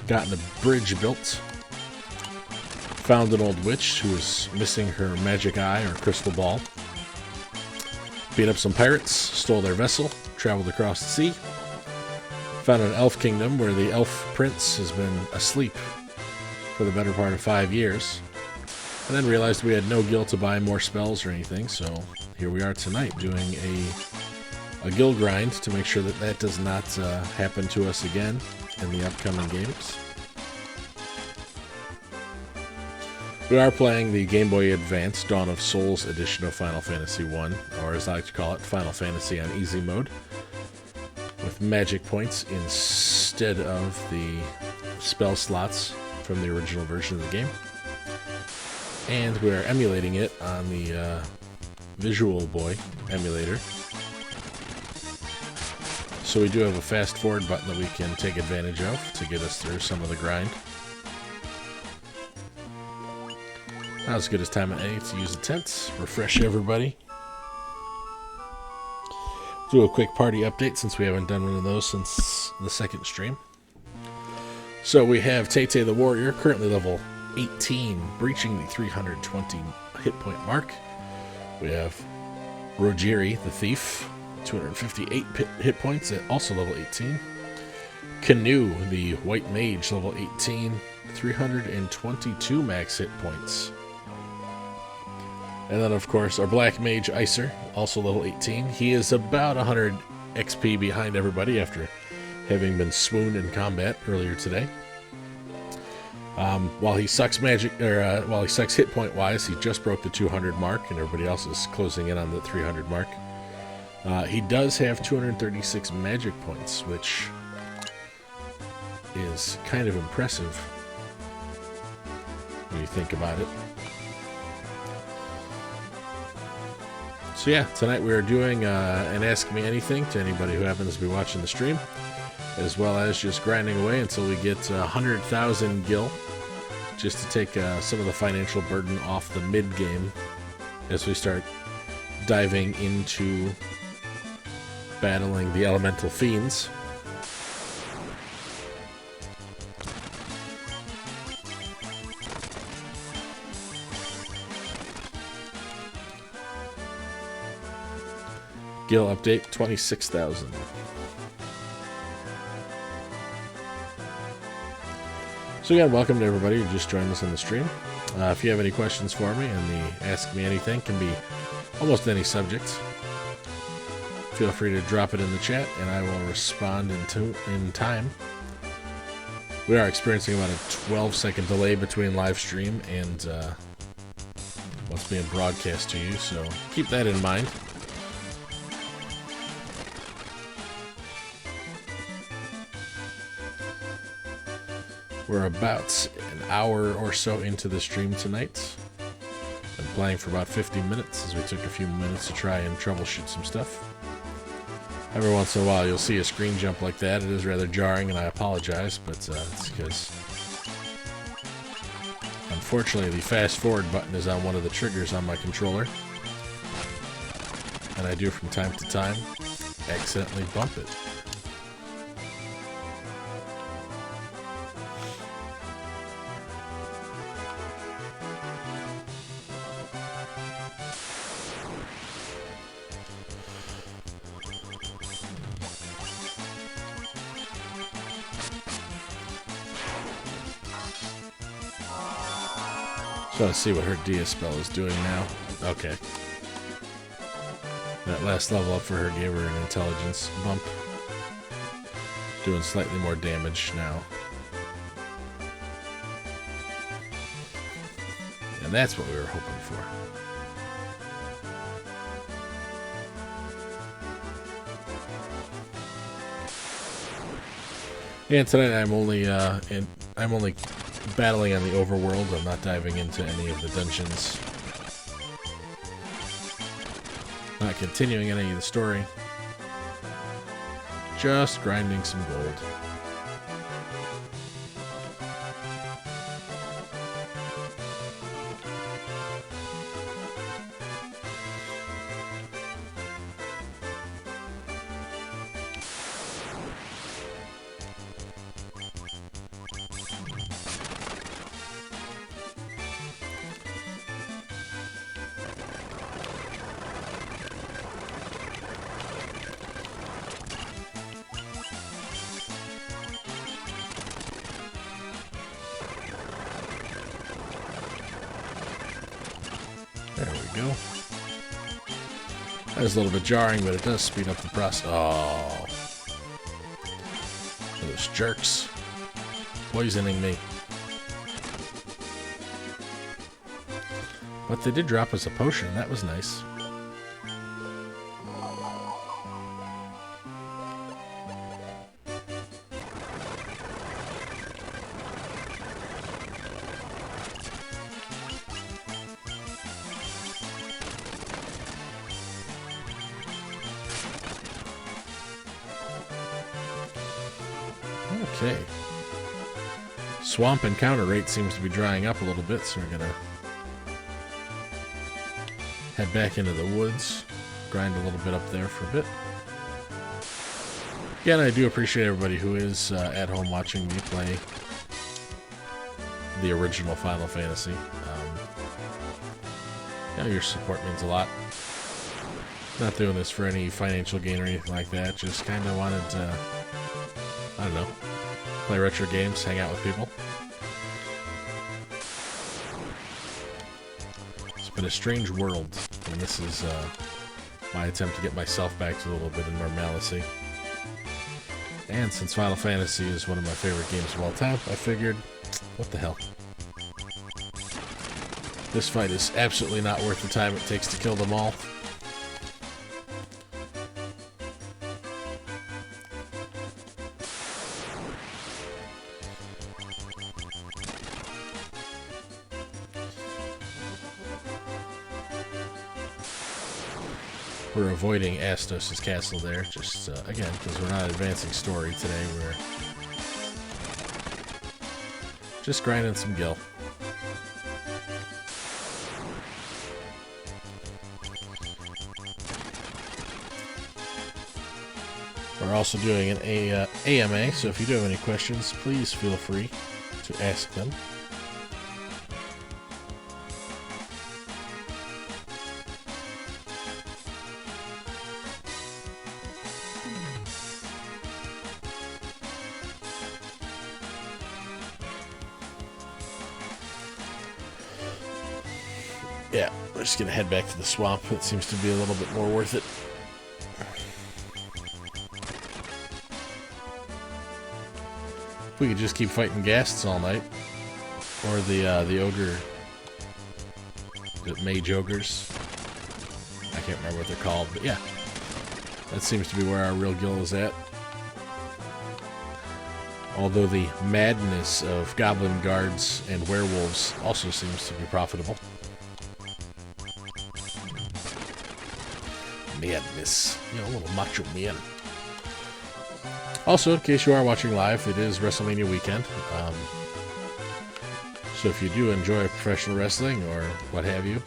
gotten a bridge built, found an old witch who was missing her magic eye or crystal ball, beat up some pirates, stole their vessel, traveled across the sea, found an elf kingdom where the elf prince has been asleep for the better part of 5 years, and then realized we had no gil to buy more spells or anything, so here we are tonight doing a gil grind to make sure that that does not happen to us again in the upcoming games. We are playing the Game Boy Advance Dawn of Souls edition of Final Fantasy 1, or as I like to call it, Final Fantasy on easy mode, with magic points instead of the spell slots from the original version of the game. And we are emulating it on the Visual Boy emulator. So we do have a fast forward button that we can take advantage of to get us through some of the grind. Now as good as time as any to use the tents, refresh everybody. Do a quick party update since we haven't done one of those since the second stream. So we have Tay-Tay the Warrior, currently level 18, breaching the 320 hit point mark. We have Rogiri the Thief, 258 hit points at also level 18. Canoe the White Mage, level 18, 322 max hit points. And then of course our Black Mage Icer, also level 18. He is about 100 XP behind everybody after having been swooned in combat earlier today. While he sucks while he sucks hit point wise, he just broke the 200 mark, and everybody else is closing in on the 300 mark. He does have 236 magic points, which is kind of impressive when you think about it. So yeah, tonight we are doing an Ask Me Anything to anybody who happens to be watching the stream, as well as just grinding away until we get 100,000 gil, just to take some of the financial burden off the mid-game as we start diving into battling the elemental fiends. Gil update, 26,000. So again, welcome to everybody who just joined us on the stream. If you have any questions for me, and the Ask Me Anything can be almost any subject, feel free to drop it in the chat and I will respond in time. We are experiencing about a 12-second delay between live stream and what's being broadcast to you, so keep that in mind. We're about an hour or so into the stream tonight. Been playing for about 50 minutes as we took a few minutes to try and troubleshoot some stuff. Every once in a while you'll see a screen jump like that. It is rather jarring and I apologize, but it's because unfortunately the fast forward button is on one of the triggers on my controller. And I do from time to time accidentally bump it. So let's see what her Dia spell is doing now. Okay. That last level up for her gave her an intelligence bump. Doing slightly more damage now. And that's what we were hoping for. And tonight I'm only battling on the overworld. I'm not diving into any of the dungeons. Not continuing any of the story. Just grinding some gold. There we go. That is a little bit jarring, but it does speed up the process. Oh. Those jerks. Poisoning me. But they did drop us a potion. That was nice. Okay. Swamp encounter rate seems to be drying up a little bit, so we're gonna head back into the woods, grind a little bit up there for a bit. Again, I do appreciate everybody who is at home watching me play the original Final Fantasy. Your support means a lot. Not doing this for any financial gain or anything like that, just kind of wanted to, I don't know, play retro games, hang out with people. It's been a strange world, and this is my attempt to get myself back to a little bit of normalcy. And since Final Fantasy is one of my favorite games of all time, I figured, what the hell? This fight is absolutely not worth the time it takes to kill them all. We're avoiding Astos' castle there, just, again, because we're not advancing story today, we're just grinding some gil. We're also doing an AMA, so if you do have any questions, please feel free to ask them. Yeah, we're just gonna head back to the swamp. It seems to be a little bit more worth it. We could just keep fighting ghasts all night, or the ogre, the mage ogres. I can't remember what they're called, but yeah, that seems to be where our real gil is at. Although the madness of goblin guards and werewolves also seems to be profitable. Madness, you know, a little macho man. Also, in case you are watching live, it is WrestleMania weekend. So if you do enjoy professional wrestling or what have you,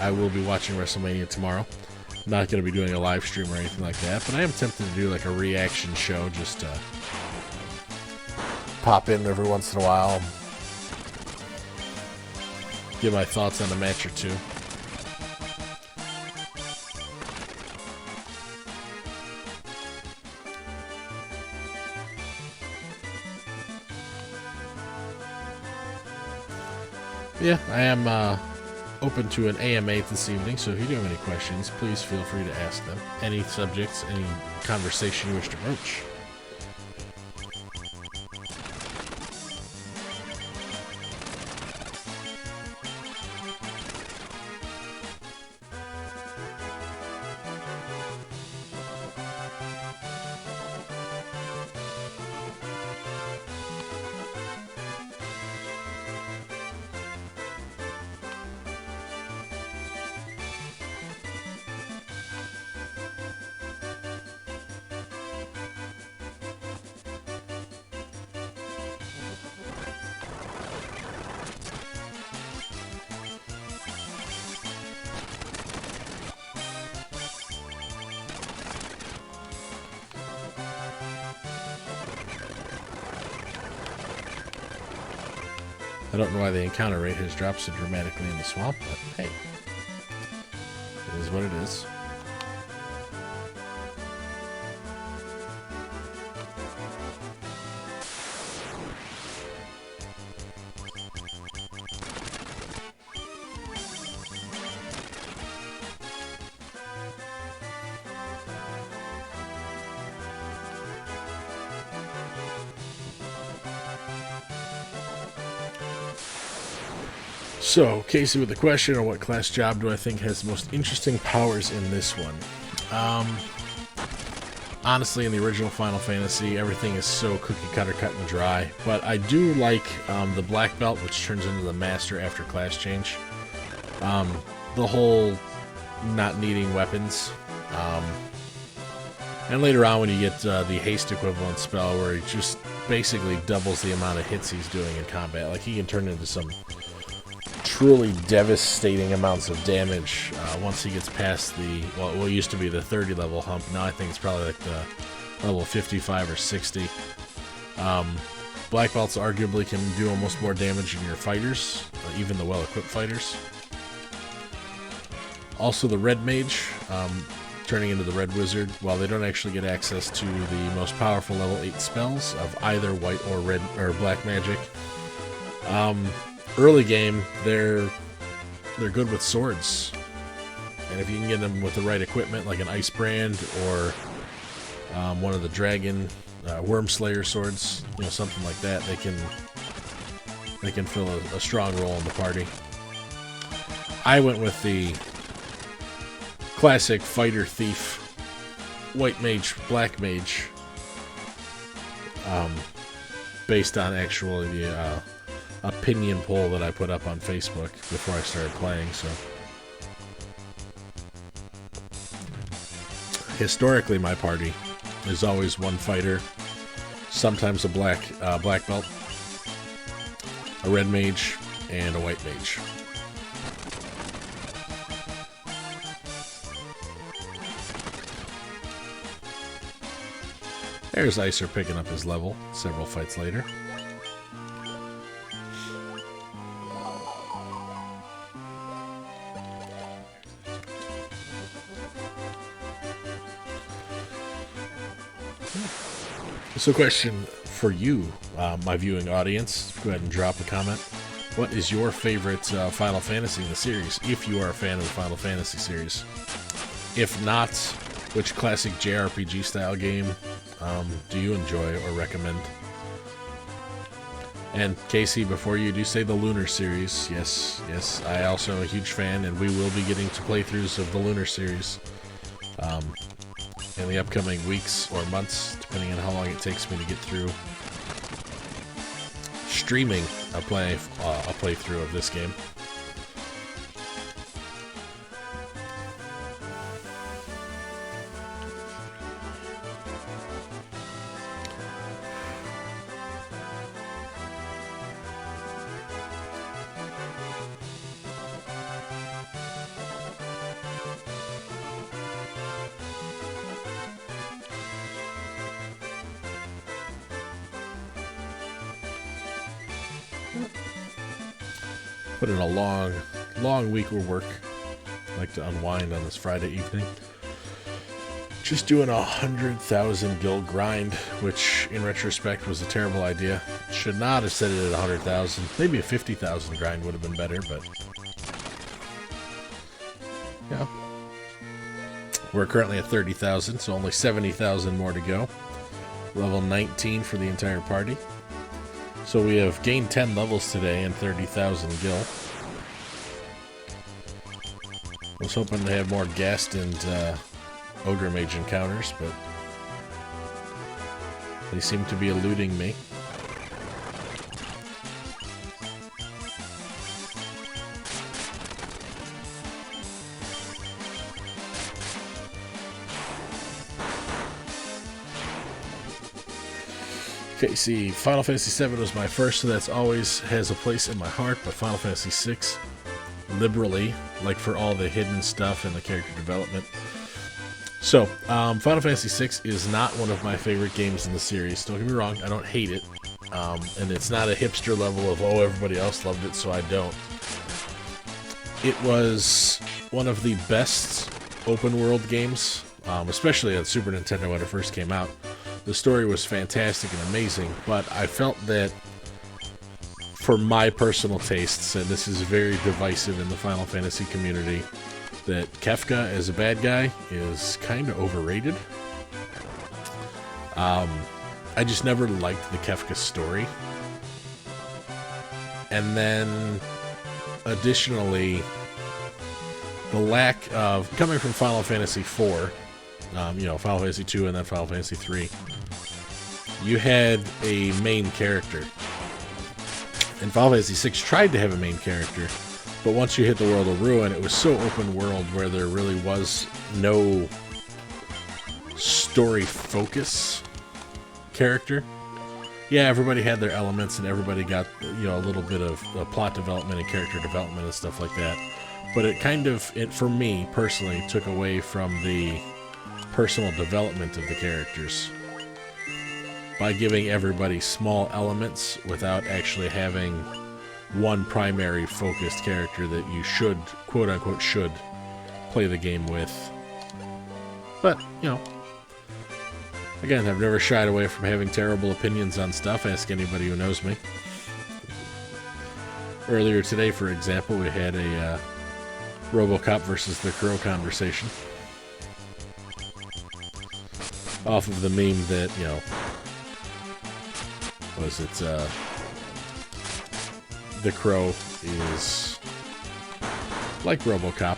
I will be watching WrestleMania tomorrow. I'm not going to be doing a live stream or anything like that, but I am tempted to do like a reaction show, just to pop in every once in a while, give my thoughts on a match or two. Yeah, I am open to an AMA this evening, so if you do have any questions, please feel free to ask them. Any subjects, any conversation you wish to broach. I don't know why the encounter rate has dropped so dramatically in the swamp, but hey, it is what it is. So, Casey with a question on what class job do I think has the most interesting powers in this one? Honestly, in the original Final Fantasy, everything is so cookie cutter, cut and dry. But I do like the Black Belt, which turns into the Master after class change. The whole not needing weapons. And later on when you get the haste equivalent spell, where he just basically doubles the amount of hits he's doing in combat. Like, he can turn into some truly devastating amounts of damage once he gets past the, well, what used to be the 30 level hump. Now I think it's probably like the level 55 or 60. Black Belts arguably can do almost more damage in your fighters, even the well-equipped fighters. Also the Red Mage, turning into the Red Wizard, while they don't actually get access to the most powerful level 8 spells of either white or red or black magic. Early game, they're good with swords, and if you can get them with the right equipment, like an Ice Brand or one of the Dragon Worm Slayer swords, you know, something like that, they can fill a strong role in the party. I went with the classic fighter thief, white mage, black mage, based on actually the opinion poll that I put up on Facebook before I started playing. So historically, my party is always one fighter, sometimes a black belt, a red mage, and a white mage. There's Icer picking up his level several fights later. So, question for you, my viewing audience. Go ahead and drop a comment. What is your favorite Final Fantasy in the series, if you are a fan of the Final Fantasy series? If not, which classic JRPG style game do you enjoy or recommend? And Casey, before you do say the Lunar series, yes, I also am a huge fan, and we will be getting to playthroughs of the Lunar series in the upcoming weeks or months, depending on how long it takes me to get through streaming a playthrough of this game. Put in a long week of work. I like to unwind on this Friday evening. Just doing 100,000 guild grind, which in retrospect was a terrible idea. Should not have set it at 100,000. Maybe a 50,000 grind would have been better, but yeah. We're currently at 30,000, so only 70,000 more to go. Level 19 for the entire party. So we have gained 10 levels today and 30,000 gil. I was hoping to have more Ghast and Ogre Mage encounters, but they seem to be eluding me. Okay, see, Final Fantasy VII was my first, so that's always has a place in my heart, but Final Fantasy VI, liberally, like for all the hidden stuff and the character development. So, Final Fantasy VI is not one of my favorite games in the series. Don't get me wrong, I don't hate it. and it's not a hipster level of, oh, everybody else loved it, so I don't. It was one of the best open world games, especially on Super Nintendo when it first came out. The story was fantastic and amazing, but I felt that for my personal tastes, and this is very divisive in the Final Fantasy community, that Kefka as a bad guy is kind of overrated. I just never liked the Kefka story. And then, additionally, the lack of, coming from Final Fantasy IV, Final Fantasy II and then Final Fantasy III, you had a main character. And Final Fantasy VI tried to have a main character, but once you hit the World of Ruin, it was so open world where there really was no story focus character. Yeah, everybody had their elements and everybody got, a little bit of plot development and character development and stuff like that. But it for me personally, took away from the personal development of the characters by giving everybody small elements without actually having one primary focused character that you should, quote unquote, should play the game with. But, again, I've never shied away from having terrible opinions on stuff. Ask anybody who knows me. Earlier today, for example, we had a RoboCop versus the Crow conversation. Off of the meme that, the Crow is like RoboCop.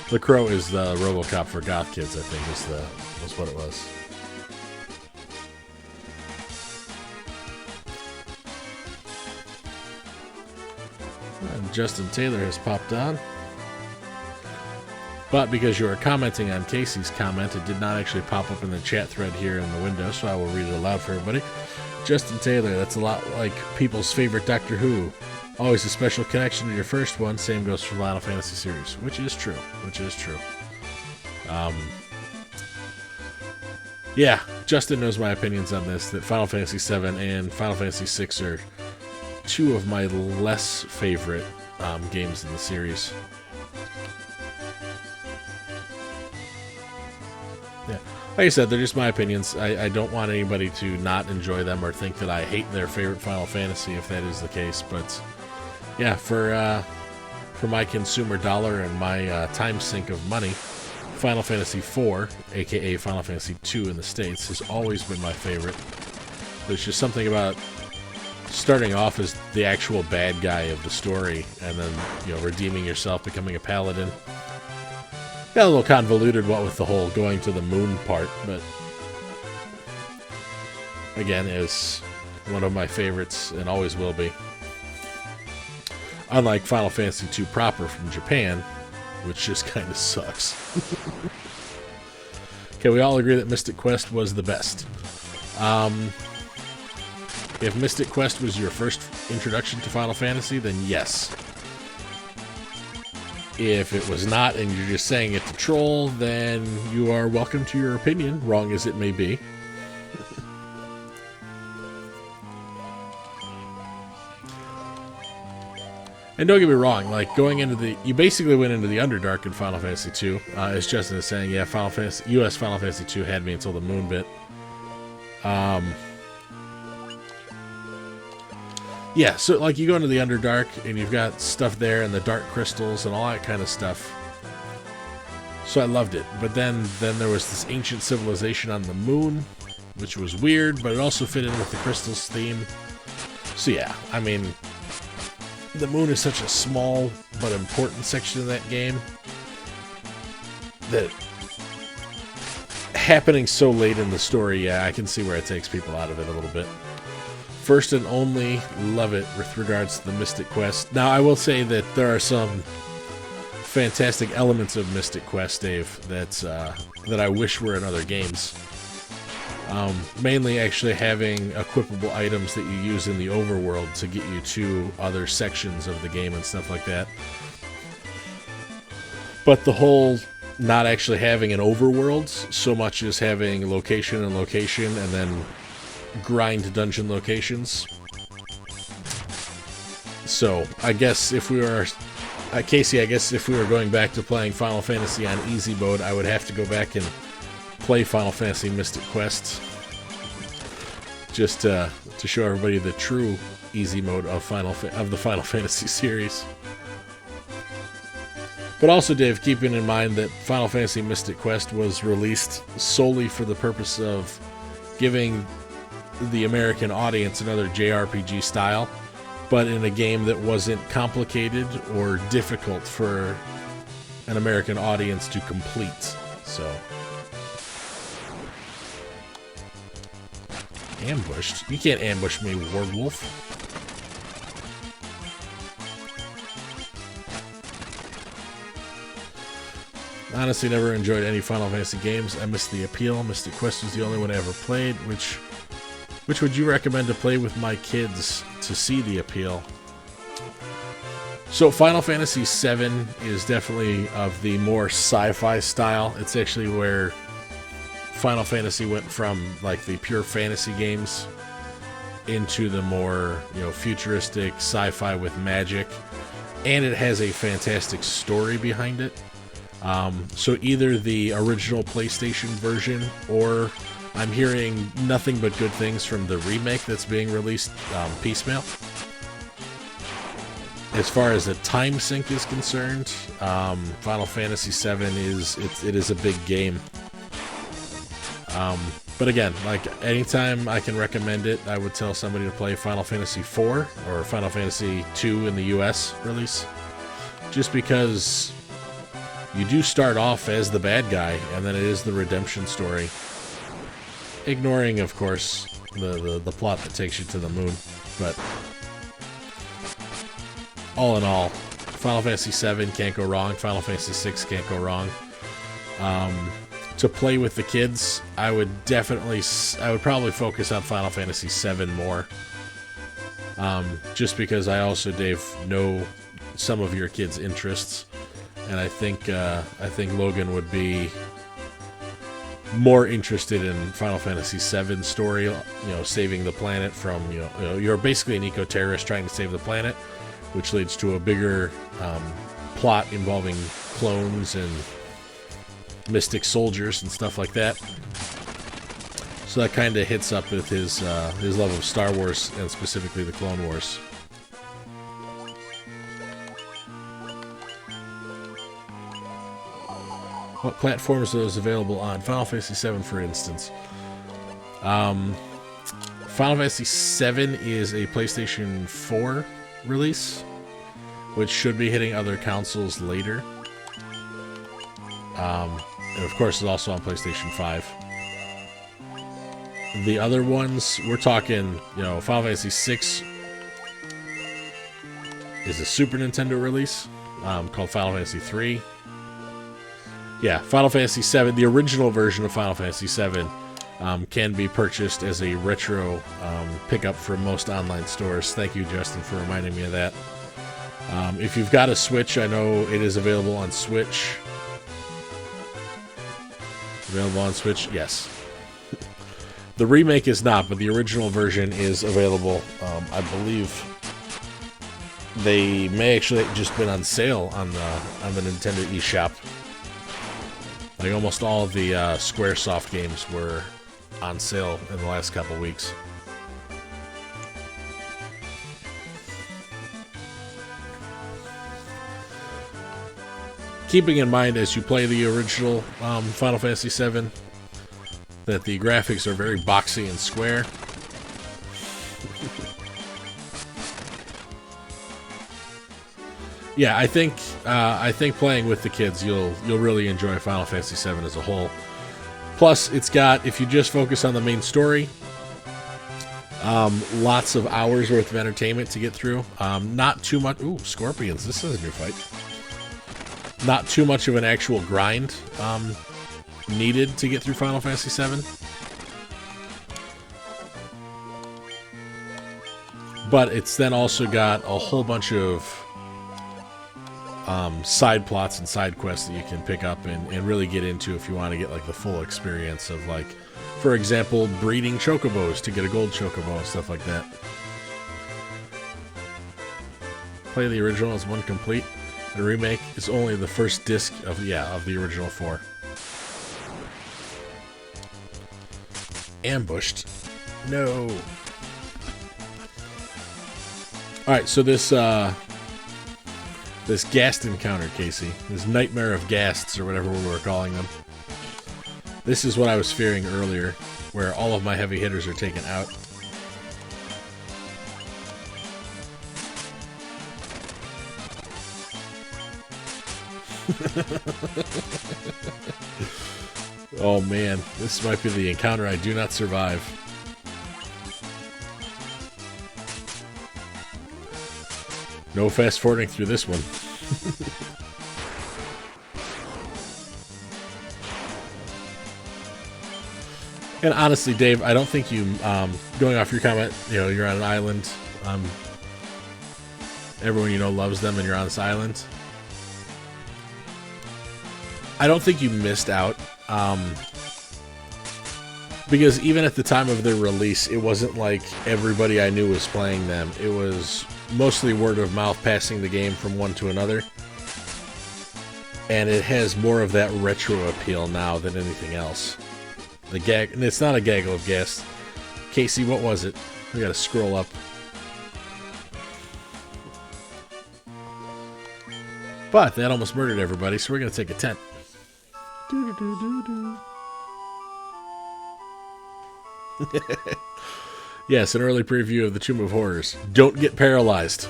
The Crow is the RoboCop for goth kids, I think, was what it was. And Justin Taylor has popped on. But because you are commenting on Casey's comment, it did not actually pop up in the chat thread here in the window, so I will read it aloud for everybody. Justin Taylor, that's a lot like people's favorite Doctor Who. Always a special connection to your first one. Same goes for Final Fantasy series, which is true. Yeah, Justin knows my opinions on this, that Final Fantasy VII and Final Fantasy VI are two of my less favorite games in the series. Yeah, like I said, they're just my opinions. I don't want anybody to not enjoy them or think that I hate their favorite Final Fantasy if that is the case. But yeah, for my consumer dollar and my time sink of money, Final Fantasy IV, aka Final Fantasy II in the States, has always been my favorite. There's just something about starting off as the actual bad guy of the story and then, redeeming yourself, becoming a paladin. Got a little convoluted, what with the whole going to the moon part, but again, is one of my favorites and always will be. Unlike Final Fantasy II proper from Japan, which just kind of sucks. Okay, we all agree that Mystic Quest was the best. If Mystic Quest was your first introduction to Final Fantasy, then yes. If it was not, and you're just saying it to troll, then you are welcome to your opinion, wrong as it may be. And don't get me wrong, like, going into you basically went into the Underdark in Final Fantasy II, as Justin is saying, yeah, US Final Fantasy II had me until the moon bit. Yeah, so, like, you go into the Underdark, and you've got stuff there, and the Dark Crystals, and all that kind of stuff. So I loved it. But then there was this ancient civilization on the moon, which was weird, but it also fit in with the Crystals theme. So yeah, I mean, the moon is such a small but important section of that game that happening so late in the story, yeah, I can see where it takes people out of it a little bit. First and only, love it with regards to the Mystic Quest. Now, I will say that there are some fantastic elements of Mystic Quest, Dave, that I wish were in other games. Mainly actually having equipable items that you use in the overworld to get you to other sections of the game and stuff like that. But the whole not actually having an overworld so much as having location and location and then grind dungeon locations. So I guess if we were Casey, I guess if we were going back to playing Final Fantasy on easy mode, I would have to go back and play Final Fantasy Mystic Quest just to show everybody the true easy mode of the Final Fantasy series. But also, Dave, keeping in mind that Final Fantasy Mystic Quest was released solely for the purpose of giving the American audience another JRPG style, but in a game that wasn't complicated or difficult for an American audience to complete. So, ambushed? You can't ambush me, Werewolf. Honestly, never enjoyed any Final Fantasy games. I missed the appeal. Mystic Quest was the only one I ever played. Which would you recommend to play with my kids to see the appeal? So Final Fantasy VII is definitely of the more sci-fi style. It's actually where Final Fantasy went from like the pure fantasy games into the more, futuristic sci-fi with magic, and it has a fantastic story behind it. So either the original PlayStation version, or I'm hearing nothing but good things from the remake that's being released piecemeal. As far as the time sync is concerned, Final Fantasy VII is a big game. But again, like anytime I can recommend it, I would tell somebody to play Final Fantasy IV or Final Fantasy II in the US release, just because you do start off as the bad guy, and then it is the redemption story. Ignoring, of course, the plot that takes you to the moon. But all in all, Final Fantasy VII can't go wrong. Final Fantasy VI can't go wrong. To play with the kids, I would probably focus on Final Fantasy VII more. Just because I also, Dave, know some of your kids' interests. And I think Logan would be more interested in Final Fantasy VII story, saving the planet from, you're basically an eco-terrorist trying to save the planet, which leads to a bigger plot involving clones and mystic soldiers and stuff like that. So that kind of hits up with his love of Star Wars, and specifically the Clone Wars. What platforms are those available on? Final Fantasy VII, for instance. Final Fantasy VII is a PlayStation 4 release, which should be hitting other consoles later. And of course, it's also on PlayStation 5. The other ones, we're talking, Final Fantasy VI is a Super Nintendo release called Final Fantasy III. Yeah, Final Fantasy VII, the original version of Final Fantasy VII, can be purchased as a retro pickup from most online stores. Thank you, Justin, for reminding me of that. If you've got a Switch, I know it is available on Switch. Available on Switch? Yes. The remake is not, but the original version is available. I believe they may actually just been on sale on the Nintendo eShop. Like almost all of the Squaresoft games were on sale in the last couple weeks. Keeping in mind as you play the original Final Fantasy VII that the graphics are very boxy and square. Yeah, I think playing with the kids, you'll really enjoy Final Fantasy VII as a whole. Plus, it's got, if you just focus on the main story, lots of hours worth of entertainment to get through. Not too much. Ooh, scorpions! This is a new fight. Not too much of an actual grind needed to get through Final Fantasy VII. But it's then also got a whole bunch of side plots and side quests that you can pick up and really get into if you want to get like the full experience of, like, for example, breeding chocobos to get a gold chocobo and stuff like that. Play the original as one complete. The remake is only the first disc of the original 4. Ambushed. No. Alright, so this ghast encounter, Casey. This nightmare of ghasts, or whatever we were calling them. This is what I was fearing earlier, where all of my heavy hitters are taken out. Oh man, this might be the encounter I do not survive. No fast forwarding through this one. And honestly, Dave, I don't think you, going off your comment, you know, you're on an island, everyone you know loves them and you're on this island. I don't think you missed out, because even at the time of their release, it wasn't like everybody I knew was playing them. It was mostly word of mouth, passing the game from one to another. And it has more of that retro appeal now than anything else. The gag, and it's not a gaggle of gas. Casey, what was it? We gotta scroll up. But that almost murdered everybody, so we're gonna take a 10. Yes, an early preview of the Tomb of Horrors. Don't get paralyzed.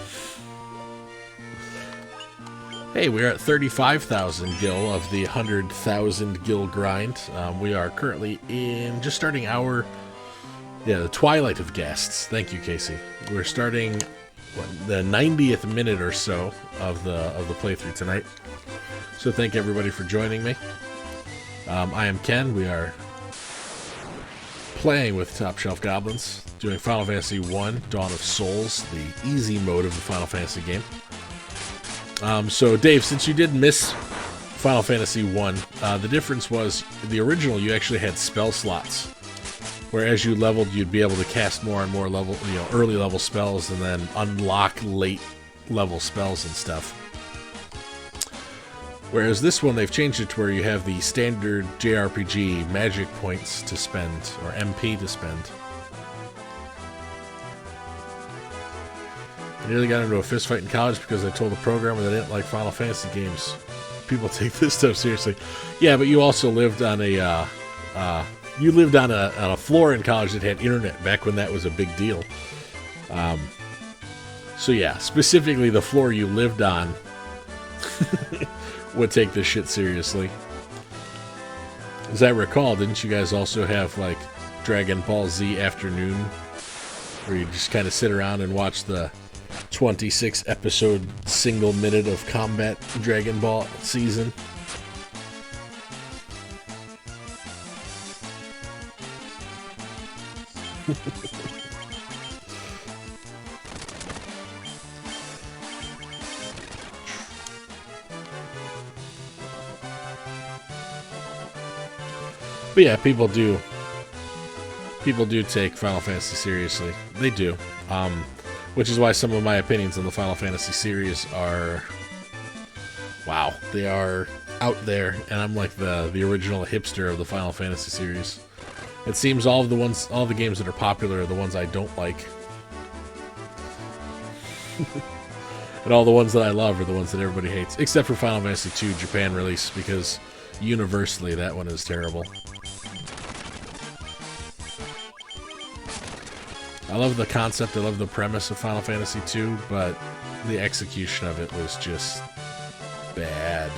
Hey, we're at 35,000 gil of the 100,000 gil grind. We are currently in just starting our the twilight of ghasts. Thank you, Casey. We're starting the 90th minute or so of the playthrough tonight. So thank everybody for joining me. I am Ken. We are playing with Top Shelf Goblins, doing Final Fantasy 1, Dawn of Souls, the easy mode of the Final Fantasy game. So Dave, since you did miss Final Fantasy 1, the difference was the original you actually had spell slots, where as you leveled you'd be able to cast more and more level, early level spells and then unlock late level spells and stuff. Whereas this one they've changed it to where you have the standard JRPG magic points to spend, or MP to spend. I nearly got into a fist fight in college because I told the programmer that I didn't like Final Fantasy games. People take this stuff seriously. Yeah, but you also lived on a floor in college that had internet back when that was a big deal. So yeah, specifically the floor you lived on would take this shit seriously. As I recall, didn't you guys also have like Dragon Ball Z Afternoon, where you just kind of sit around and watch the 26 episode single minute of combat Dragon Ball season? But yeah, people do take Final Fantasy seriously. They do. Which is why some of my opinions on the Final Fantasy series are, wow, they are out there, and I'm like the original hipster of the Final Fantasy series. It seems all the games that are popular are the ones I don't like. And all the ones that I love are the ones that everybody hates, except for Final Fantasy II Japan release, because universally that one is terrible. I love the concept, I love the premise of Final Fantasy II, but the execution of it was just bad.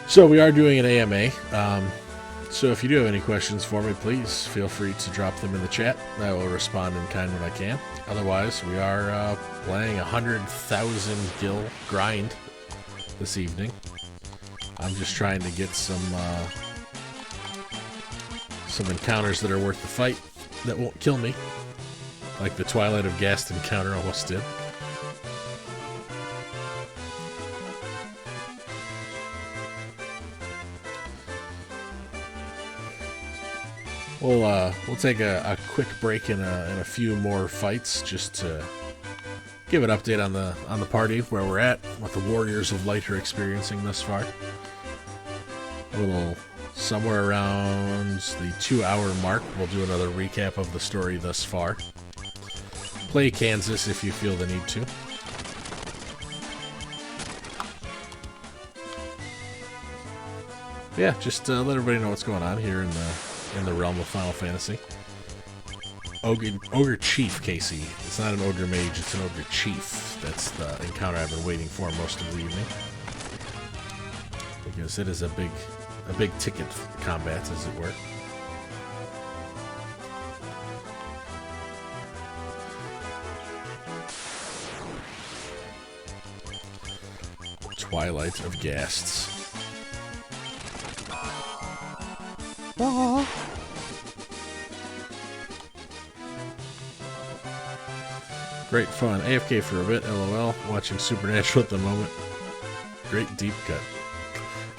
So we are doing an AMA. So if you do have any questions for me, please feel free to drop them in the chat. I will respond in kind when I can. Otherwise, we are playing 100,000 gil grind this evening. I'm just trying to get some encounters that are worth the fight that won't kill me, like the Twilight of Ghast encounter almost did. We'll take a quick break in a few more fights just to give an update on the party, where we're at, what the Warriors of Light are experiencing thus far. A little somewhere around the 2-hour mark, we'll do another recap of the story thus far. Play Kansas if you feel the need to. Yeah, just let everybody know what's going on here in the realm of Final Fantasy. Ogre Chief, Casey. It's not an Ogre Mage, it's an Ogre Chief. That's the encounter I've been waiting for most of the evening. Because it is a big ticket combat, as it were. Twilight of Ghasts. Great fun. AFK for a bit, LOL. Watching Supernatural at the moment. Great deep cut.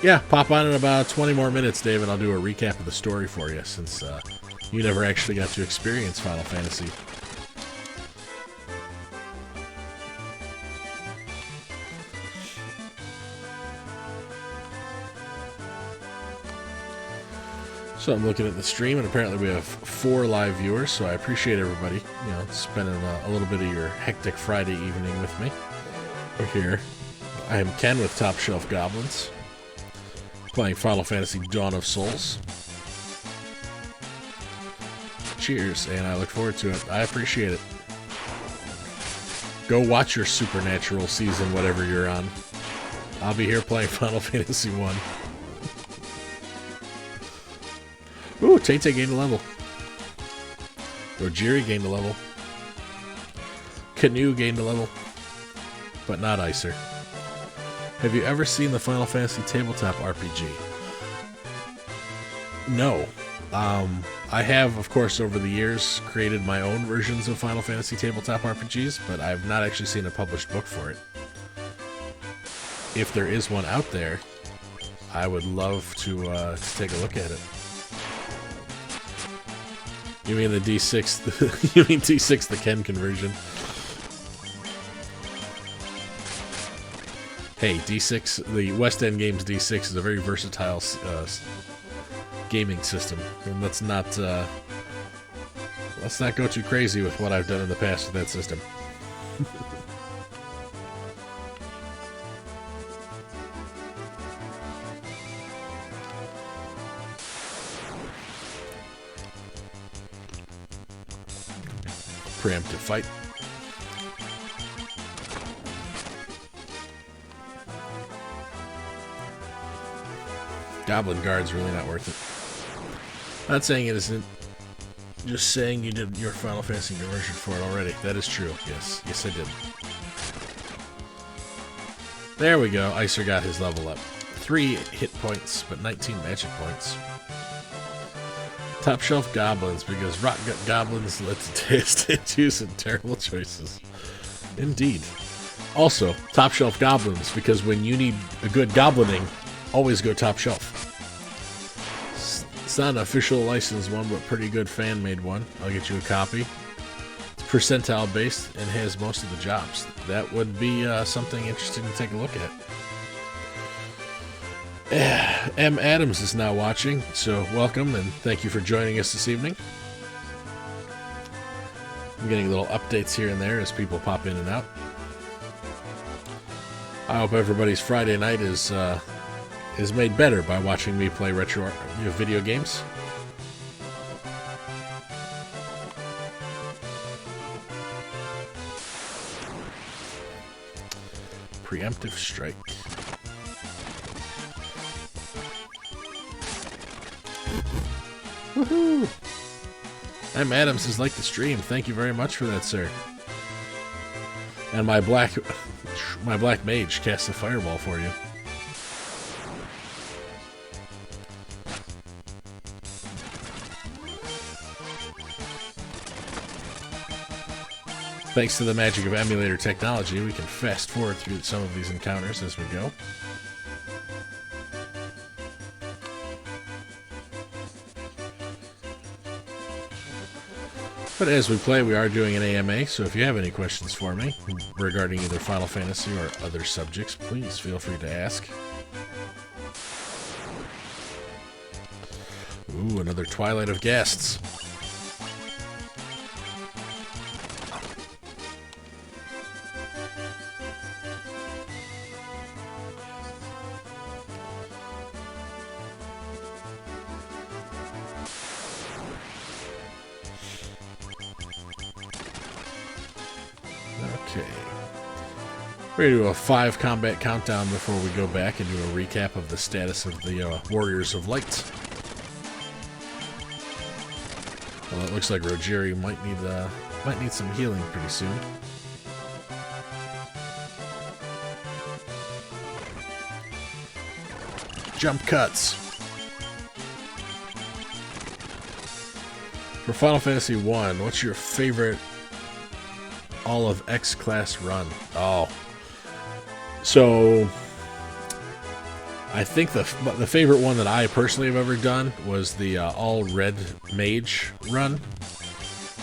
Yeah, pop on in about 20 more minutes, Dave, and I'll do a recap of the story for you, since you never actually got to experience Final Fantasy. So I'm looking at the stream, and apparently we have 4 live viewers, so I appreciate everybody, spending a little bit of your hectic Friday evening with me. We're here. I am Ken with Top Shelf Goblins, playing Final Fantasy Dawn of Souls. Cheers, and I look forward to it. I appreciate it. Go watch your Supernatural season, whatever you're on. I'll be here playing Final Fantasy 1. Ooh, Tay-Tay gained a level. Rogiri gained a level. Canoe gained a level. But not Icer. Have you ever seen the Final Fantasy tabletop RPG? No. I have, of course, over the years, created my own versions of Final Fantasy tabletop RPGs, but I've not actually seen a published book for it. If there is one out there, I would love to take a look at it. You mean the D6? You mean D6, the Ken conversion? Hey, D6, the West End Games D6 is a very versatile gaming system, and let's not go too crazy with what I've done in the past with that system. Preemptive fight. Goblin Guard's really not worth it. Not saying it isn't. Just saying you did your Final Fantasy conversion for it already. That is true. Yes. Yes, I did. There we go. Icer got his level up. 3 hit points, but 19 magic points. Top Shelf Goblins, because Rot Gut Goblins let the taste into some terrible choices. Indeed. Also, Top Shelf Goblins, because when you need a good goblining, always go Top Shelf. It's not an official licensed one, but pretty good fan-made one. I'll get you a copy. It's percentile based and has most of the jobs. That would be something interesting to take a look at. M. Adams is now watching, so welcome and thank you for joining us this evening. I'm getting little updates here and there as people pop in and out. I hope everybody's Friday night is made better by watching me play retro video games. Preemptive strike. Woohoo! M. Adams has liked the stream. Thank you very much for that, sir. And my black mage casts a fireball for you. Thanks to the magic of emulator technology, we can fast forward through some of these encounters as we go. But as we play, we are doing an AMA, so if you have any questions for me regarding either Final Fantasy or other subjects, please feel free to ask. Ooh, another Twilight of Ghasts. Okay. We're going to do a 5 combat countdown before we go back and do a recap of the status of the Warriors of Light. Well, it looks like Rogiri might need some healing pretty soon. Jump cuts. For Final Fantasy 1, what's your favorite all of X-Class run? Oh. So I think the favorite one that I personally have ever done was the all red mage run.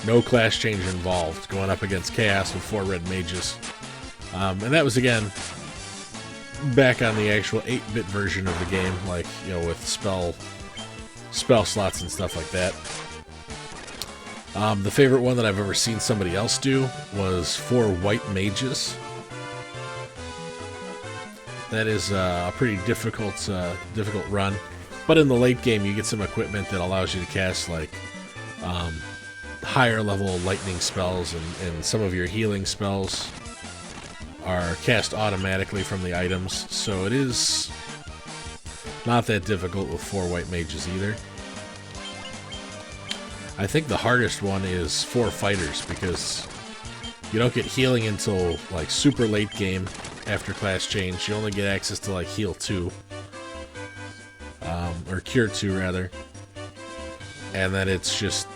No class change involved, going up against Chaos with 4 red mages. And that was, again, back on the actual 8-bit version of the game, like, you know, with spell slots and stuff like that. The favorite one that I've ever seen somebody else do was 4 white mages. That is a pretty difficult run, but in the late game you get some equipment that allows you to cast like higher level lightning spells, and some of your healing spells are cast automatically from the items, so it is not that difficult with 4 white mages either. I think the hardest one is 4 fighters, because you don't get healing until like super late game after class change. You only get access to like heal 2, or cure 2 rather, and then it's just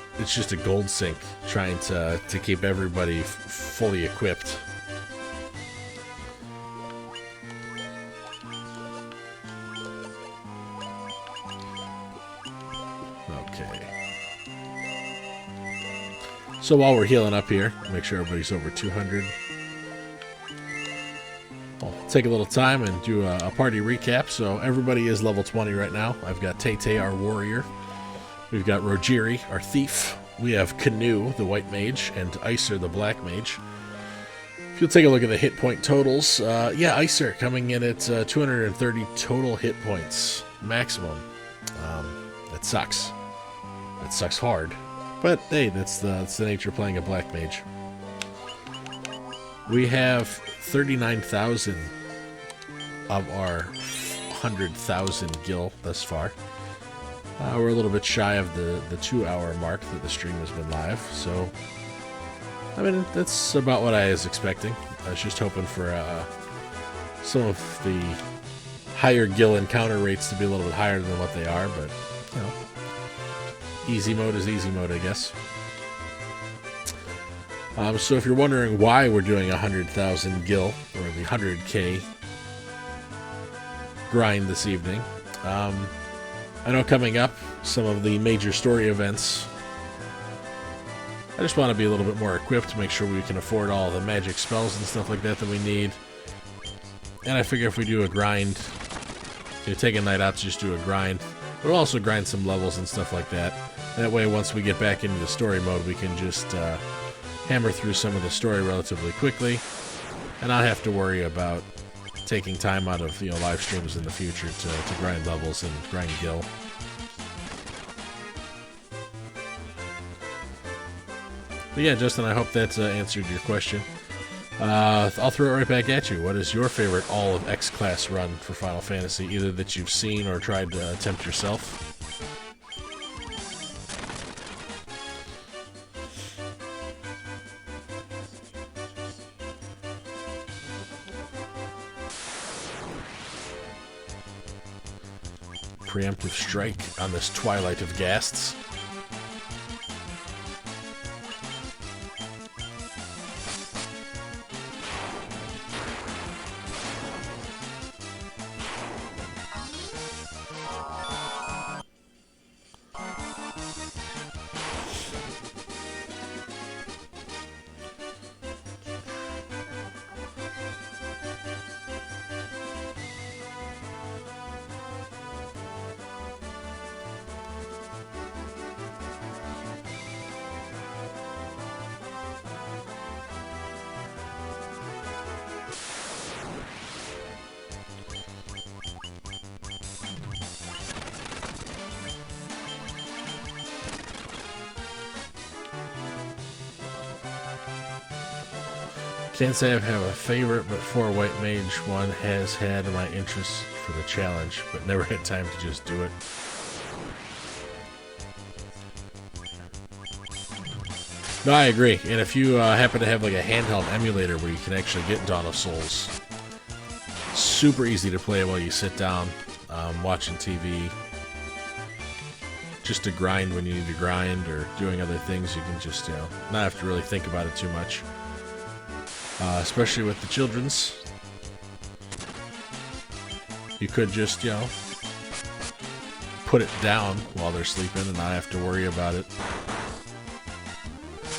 a gold sink trying to keep everybody fully equipped. Okay. So while we're healing up here, make sure everybody's over 200. I'll take a little time and do a party recap. So everybody is level 20 right now. I've got Tay, our warrior. We've got Rogiri, our thief. We have Canoe, the white mage, and Icer, the black mage. If you'll take a look at the hit point totals, yeah, Icer coming in at 230 total hit points maximum. That sucks. That sucks hard. But hey, that's the nature of playing a black mage. We have 39,000 of our 100,000 gil thus far. We're a little bit shy of the 2-hour mark that the stream has been live, so I mean, that's about what I was expecting. I was just hoping for some of the higher gil encounter rates to be a little bit higher than what they are, but you know, easy mode is easy mode, I guess. So if you're wondering why we're doing 100,000 gil, or the 100k grind this evening, I know coming up, some of the major story events, I just want to be a little bit more equipped to make sure we can afford all the magic spells and stuff like that we need. And I figure if we do a grind, you take a night out to just do a grind, we'll also grind some levels and stuff like that. That way, once we get back into the story mode, we can just hammer through some of the story relatively quickly, and not have to worry about taking time out of, you know, live streams in the future to grind levels and grind gil. But yeah, Justin, I hope that's answered your question. I'll throw it right back at you. What is your favorite all of X-Class run for Final Fantasy, either that you've seen or tried to attempt yourself? Preemptive strike on this Twilight of Ghasts. Can't say I have a favorite, but For White Mage one has had my interest for the challenge, but never had time to just do it. No, I agree. And if you happen to have like a handheld emulator where you can actually get Dawn of Souls, super easy to play while you sit down, watching TV. Just to grind when you need to grind, or doing other things, you can just, not have to really think about it too much. Especially with the children's. You could just, put it down while they're sleeping and not have to worry about it.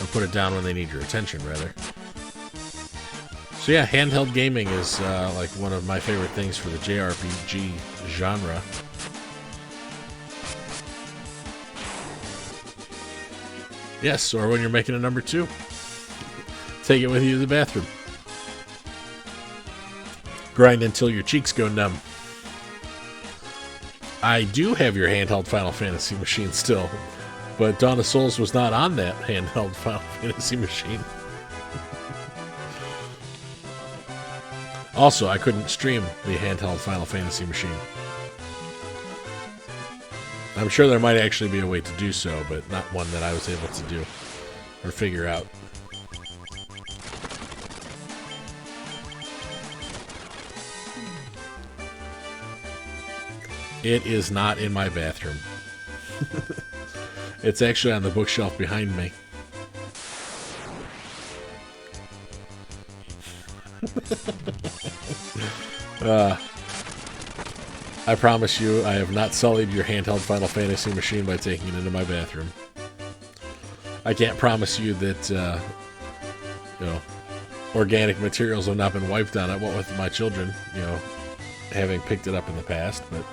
Or put it down when they need your attention, rather. So yeah, handheld gaming is like one of my favorite things for the JRPG genre. Yes, or when you're making a number 2. Take it with you to the bathroom. Grind until your cheeks go numb. I do have your handheld Final Fantasy machine still, but Dawn of Souls was not on that handheld Final Fantasy machine. Also, I couldn't stream the handheld Final Fantasy machine. I'm sure there might actually be a way to do so, but not one that I was able to do or figure out. It is not in my bathroom. It's actually on the bookshelf behind me. I promise you, I have not sullied your handheld Final Fantasy machine by taking it into my bathroom. I can't promise you that, organic materials have not been wiped on it, what with my children, having picked it up in the past, but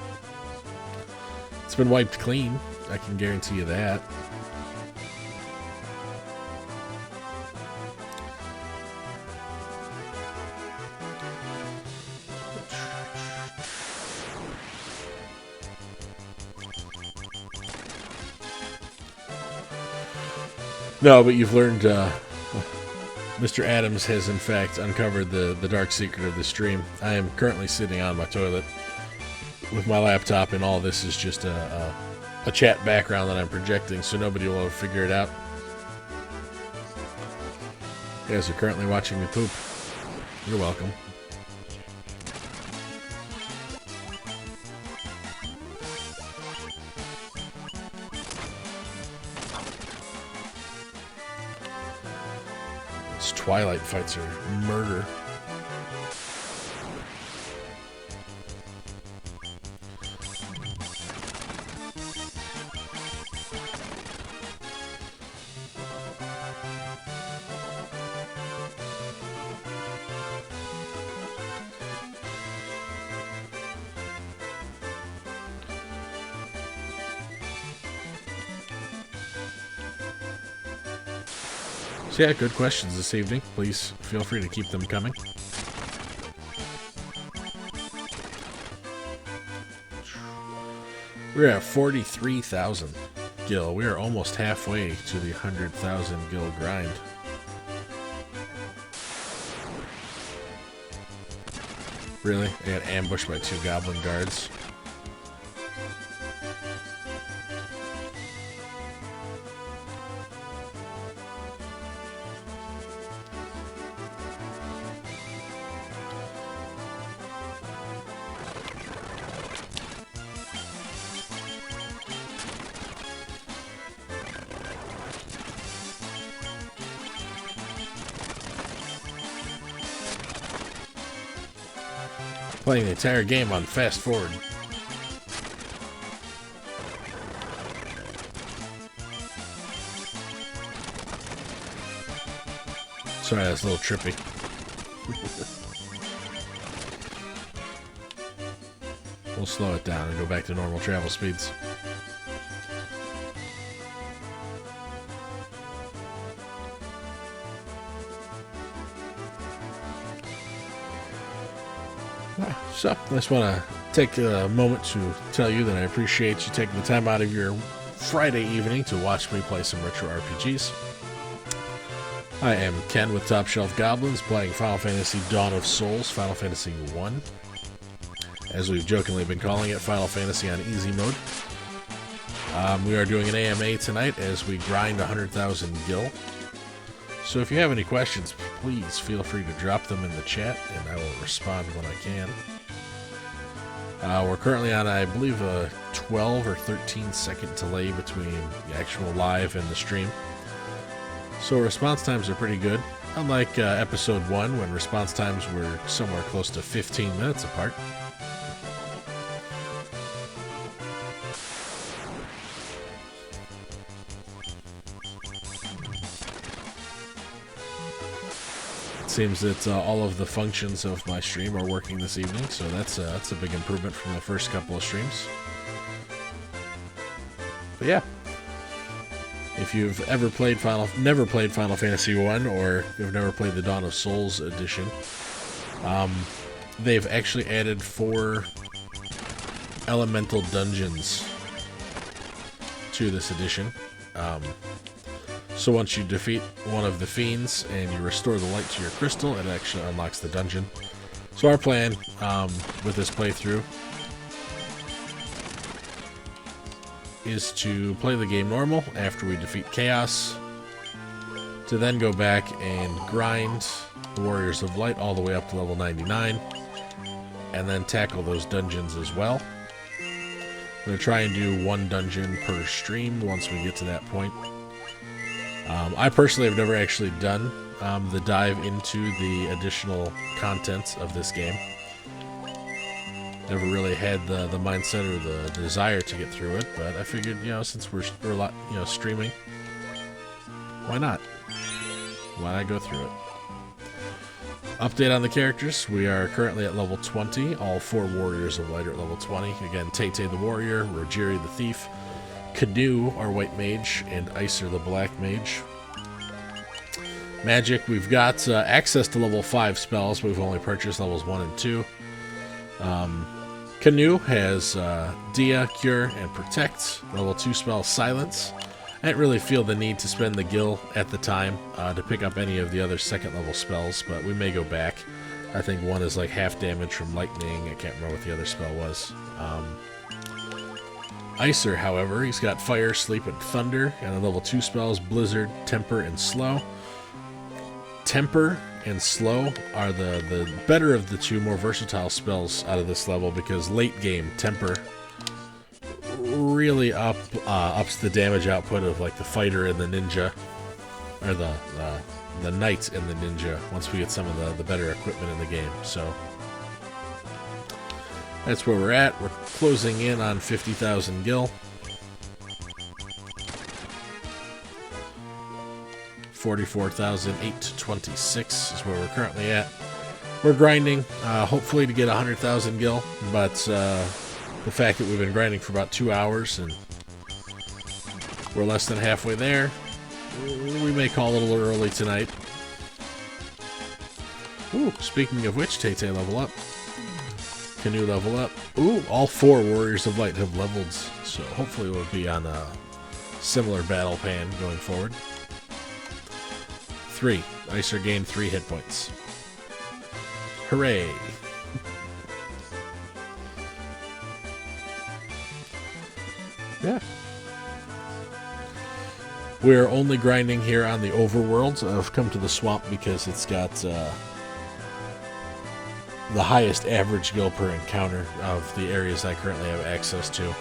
it's been wiped clean. I can guarantee you that. No, but you've learned, Mr. Adams has in fact uncovered the dark secret of the stream. I am currently sitting on my toilet with my laptop, and all this is just a chat background that I'm projecting, so nobody will ever figure it out. You guys are currently watching me poop. You're welcome. These Twilight fights are murder. So yeah, good questions this evening. Please feel free to keep them coming. We're at 43,000 gil. We are almost halfway to the 100,000 gil grind. Really? I got ambushed by 2 goblin guards. Playing the entire game on fast forward. Sorry, that's a little trippy. We'll slow it down and go back to normal travel speeds. So, I just want to take a moment to tell you that I appreciate you taking the time out of your Friday evening to watch me play some retro RPGs. I am Ken with Top Shelf Goblins, playing Final Fantasy Dawn of Souls, Final Fantasy 1. As we've jokingly been calling it, Final Fantasy on easy mode. We are doing an AMA tonight as we grind 100,000 gil. So if you have any questions, please feel free to drop them in the chat, and I will respond when I can. We're currently on, I believe, a 12 or 13 second delay between the actual live and the stream. So response times are pretty good, unlike episode 1 when response times were somewhere close to 15 minutes apart. It seems that all of the functions of my stream are working this evening, so that's a big improvement from the first couple of streams. But yeah. If you've ever played never played Final Fantasy 1, or you've never played the Dawn of Souls edition, they've actually added 4 elemental dungeons to this edition. So once you defeat one of the fiends and you restore the light to your crystal, it actually unlocks the dungeon. So our plan with this playthrough is to play the game normal after we defeat Chaos, to then go back and grind the Warriors of Light all the way up to level 99, and then tackle those dungeons as well. I'm going to try and do 1 dungeon per stream once we get to that point. I personally have never actually done the dive into the additional contents of this game. Never really had the mindset or the desire to get through it, but I figured, since we're a lot, streaming, why not? Why not go through it? Update on the characters. We are currently at level 20. All 4 Warriors of Light are at level 20. Again, Tay-Tay the Warrior, Rogiri the Thief, Canoe, our White Mage, and Icer the Black Mage. Magic, we've got access to level 5 spells, but we've only purchased levels 1 and 2. Canoe has Dia, Cure, and Protect. Level 2 spell Silence. I didn't really feel the need to spend the gil at the time to pick up any of the other second level spells, but we may go back. I think one is like half damage from lightning. I can't remember what the other spell was. Icer, however, he's got Fire, Sleep, and Thunder, and the level 2 spells Blizzard, Temper, and Slow. Temper and Slow are the better of the 2 more versatile spells out of this level, because late game Temper really ups the damage output of like the fighter and the ninja, or the knight and the ninja, once we get some of the better equipment in the game. So that's where we're at. We're closing in on 50,000 gil. 44,826 is where we're currently at. We're grinding, hopefully to get 100,000 gil, but the fact that we've been grinding for about 2 hours and we're less than halfway there, we may call it a little early tonight. Ooh, speaking of which, Tay-Tay level up. Canoe level up. Ooh, all 4 Warriors of Light have leveled, so hopefully we'll be on a similar battle pan going forward. 3. Icer gained 3 hit points. Hooray! Yeah. We're only grinding here on the overworld. I've come to the swamp because it's got the highest average gil per encounter of the areas I currently have access to.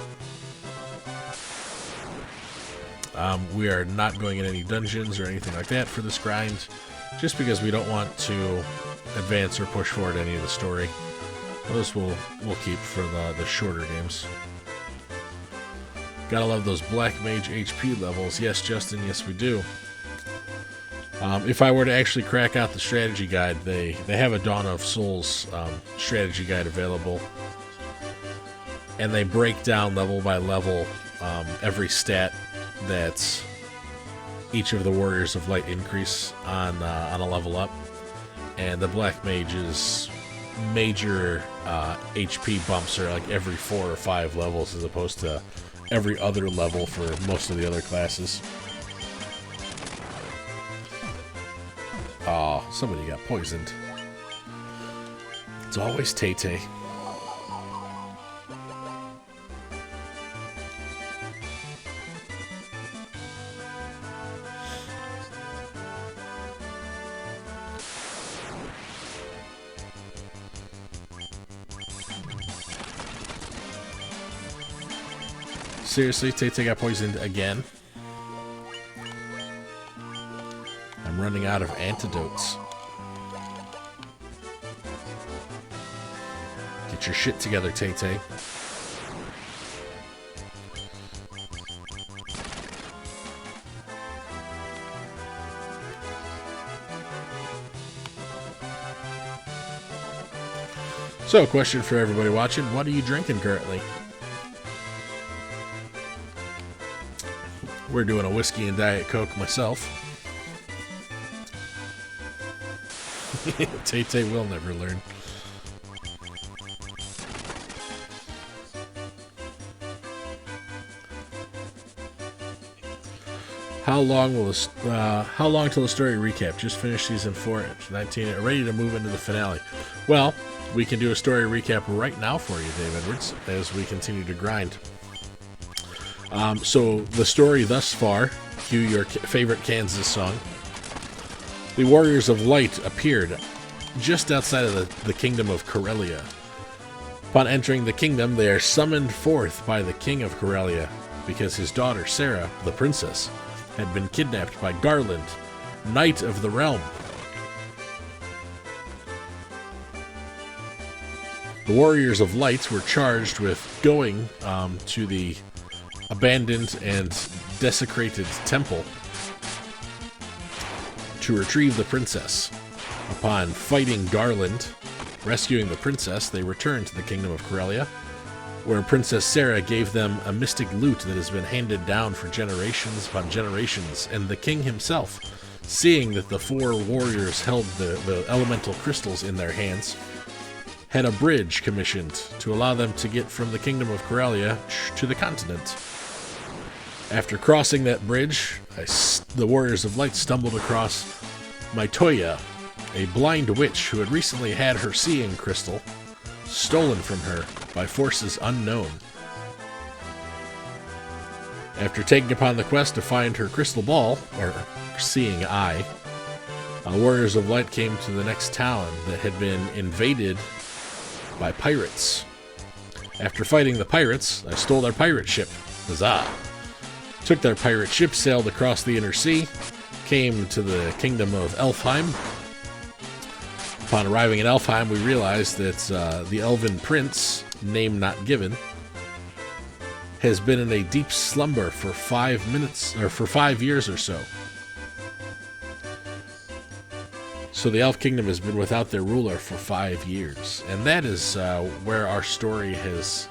We are not going in any dungeons or anything like that for this grind, just because we don't want to advance or push forward any of the story. Those we'll keep for the shorter games. Gotta love those Black Mage HP levels. Yes, Justin, yes we do. If I were to actually crack out the strategy guide, they have a Dawn of Souls strategy guide available, and they break down level by level every stat that each of the Warriors of Light increase on a level up, and the Black Mage's major HP bumps are like every 4 or 5 levels, as opposed to every other level for most of the other classes. Aw, somebody got poisoned. It's always Tay-Tay. Seriously, Tay-Tay got poisoned again? I'm running out of antidotes. Get your shit together, Tay-Tay. So, question for everybody watching. What are you drinking currently? We're doing a whiskey and Diet Coke myself. Tay-Tay will never learn. How long till the story recap? Just finished season 4, 19, ready to move into the finale. Well, we can do a story recap right now for you, Dave Edwards, as we continue to grind. So the story thus far, cue your favorite Kansas song. The Warriors of Light appeared just outside of the kingdom of Corellia. Upon entering the kingdom, they are summoned forth by the king of Corellia because his daughter, Sarah, the princess, had been kidnapped by Garland, Knight of the Realm. The Warriors of Light were charged with going to the abandoned and desecrated temple to retrieve the princess. Upon fighting Garland, rescuing the princess, they returned to the kingdom of Corellia, where Princess Sarah gave them a mystic lute that has been handed down for generations upon generations, and the king himself, seeing that the 4 warriors held the elemental crystals in their hands, had a bridge commissioned to allow them to get from the kingdom of Corellia to the continent. After crossing that bridge, the Warriors of Light stumbled across Maitoya, a blind witch who had recently had her seeing crystal stolen from her by forces unknown. After taking upon the quest to find her crystal ball, or seeing eye, Warriors of Light came to the next town that had been invaded by pirates. After fighting the pirates, I stole their pirate ship. Huzzah! Took their pirate ship, sailed across the inner sea, came to the kingdom of Elfheim. Upon arriving in Elfheim, we realized that the elven prince, name not given, has been in a deep slumber for 5 years or so. So the Elf Kingdom has been without their ruler for 5 years. And that is where our story has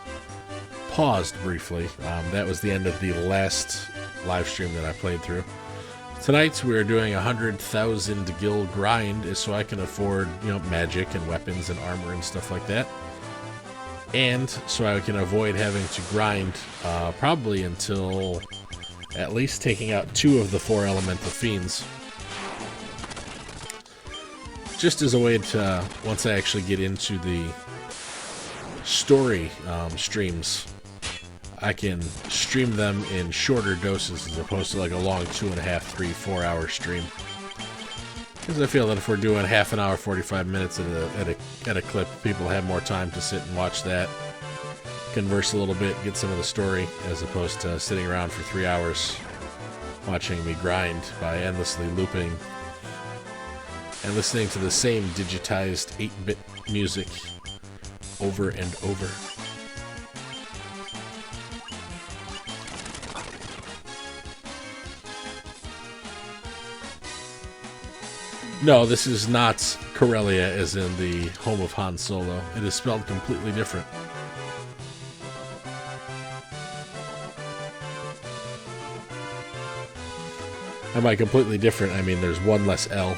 paused briefly. That was the end of the last live stream that I played through. Tonight we are doing 100,000 gil grind so I can afford, magic and weapons and armor and stuff like that. And so I can avoid having to grind probably until at least taking out 2 of the 4 elemental fiends. Just as a way to, once I actually get into the story streams, I can stream them in shorter doses as opposed to like a long 2.5, 3, 4 hour stream. Because I feel that if we're doing half an hour, 45 minutes at a clip, people have more time to sit and watch that, converse a little bit, get some of the story, as opposed to sitting around for 3 hours watching me grind by endlessly looping and listening to the same digitized 8-bit music over and over. No, this is not Corellia as in the home of Han Solo. It is spelled completely different. And by completely different, I mean there's one less L.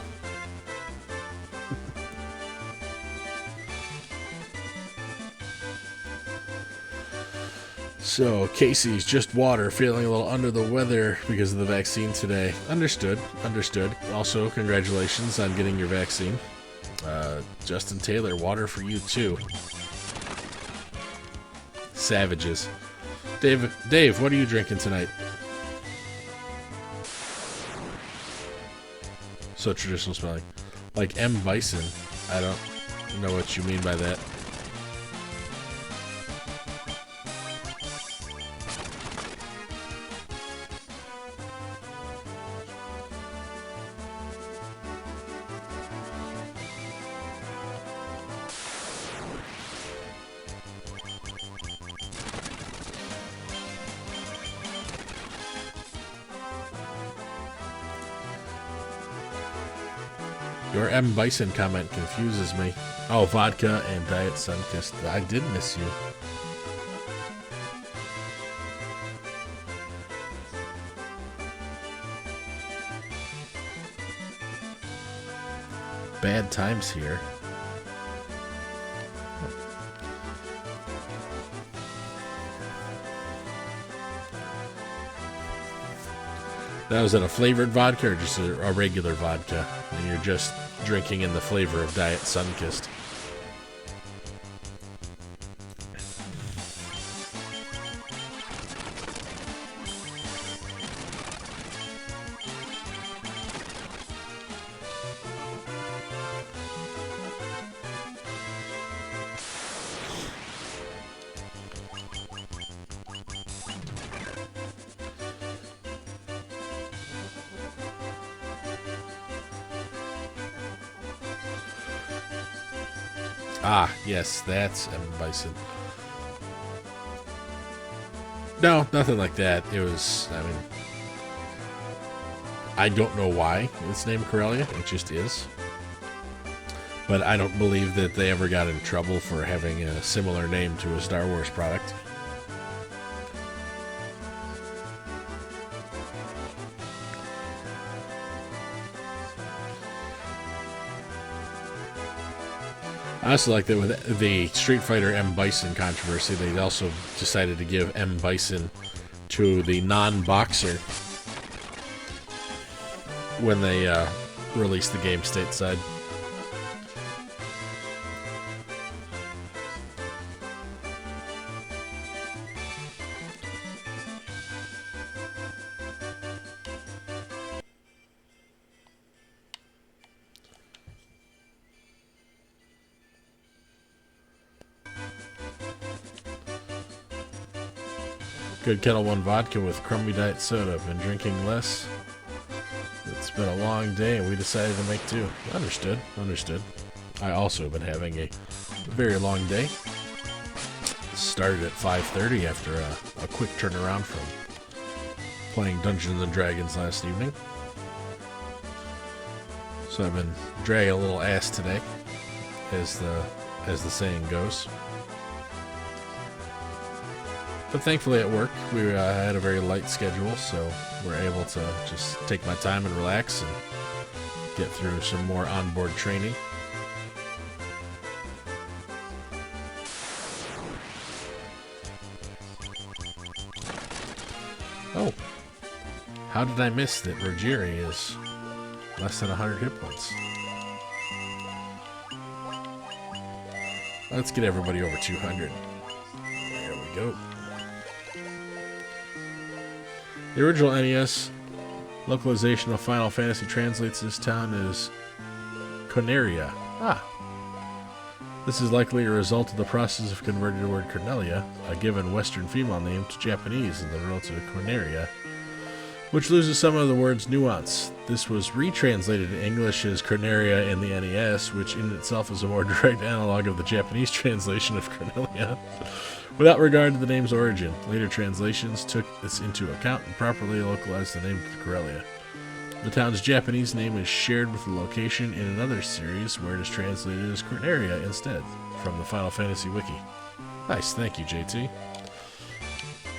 So, Casey's just water, feeling a little under the weather because of the vaccine today. Understood, understood. Also, congratulations on getting your vaccine. Justin Taylor, water for you too. Savages. Dave, what are you drinking tonight? So traditional spelling. Like M. Bison. I don't know what you mean by that. Your M. Bison comment confuses me. Oh, vodka and Diet Sunkist. I did miss you. Bad times here. Now, is it a flavored vodka or just a regular vodka? And you're just drinking in the flavor of Diet Sunkist. Ah, yes, that's M. Bison. No, nothing like that. It was, I mean, I don't know why it's named Corellia. It just is. But I don't believe that they ever got in trouble for having a similar name to a Star Wars product. I also like that with the Street Fighter M. Bison controversy, they also decided to give M. Bison to the non-boxer when they released the game stateside. Good Kettle One vodka with crummy diet soda. Been drinking less. It's been a long day and we decided to make two. Understood, understood. I also have been having a very long day. Started at 5:30 after a quick turnaround from playing Dungeons and Dragons last evening. So I've been dragging a little ass today, as the saying goes. But thankfully at work, we had a very light schedule, so we're able to just take my time and relax and get through some more onboard training. Oh, how did I miss that Rogiri is less than 100 hit points? Let's get everybody over 200. There we go. The original NES localization of Final Fantasy translates this town as Corneria. Ah. This is likely a result of the process of converting the word Cornelia, a given Western female name, to Japanese in the relative Corneria, which loses some of the word's nuance. This was retranslated in English as Corneria in the NES, which in itself is a more direct analog of the Japanese translation of Cornelia, without regard to the name's origin. Later translations took this into account and properly localized the name to Corellia. The town's Japanese name is shared with the location in another series where it is translated as Corneria instead, from the Final Fantasy Wiki. Nice, thank you, JT.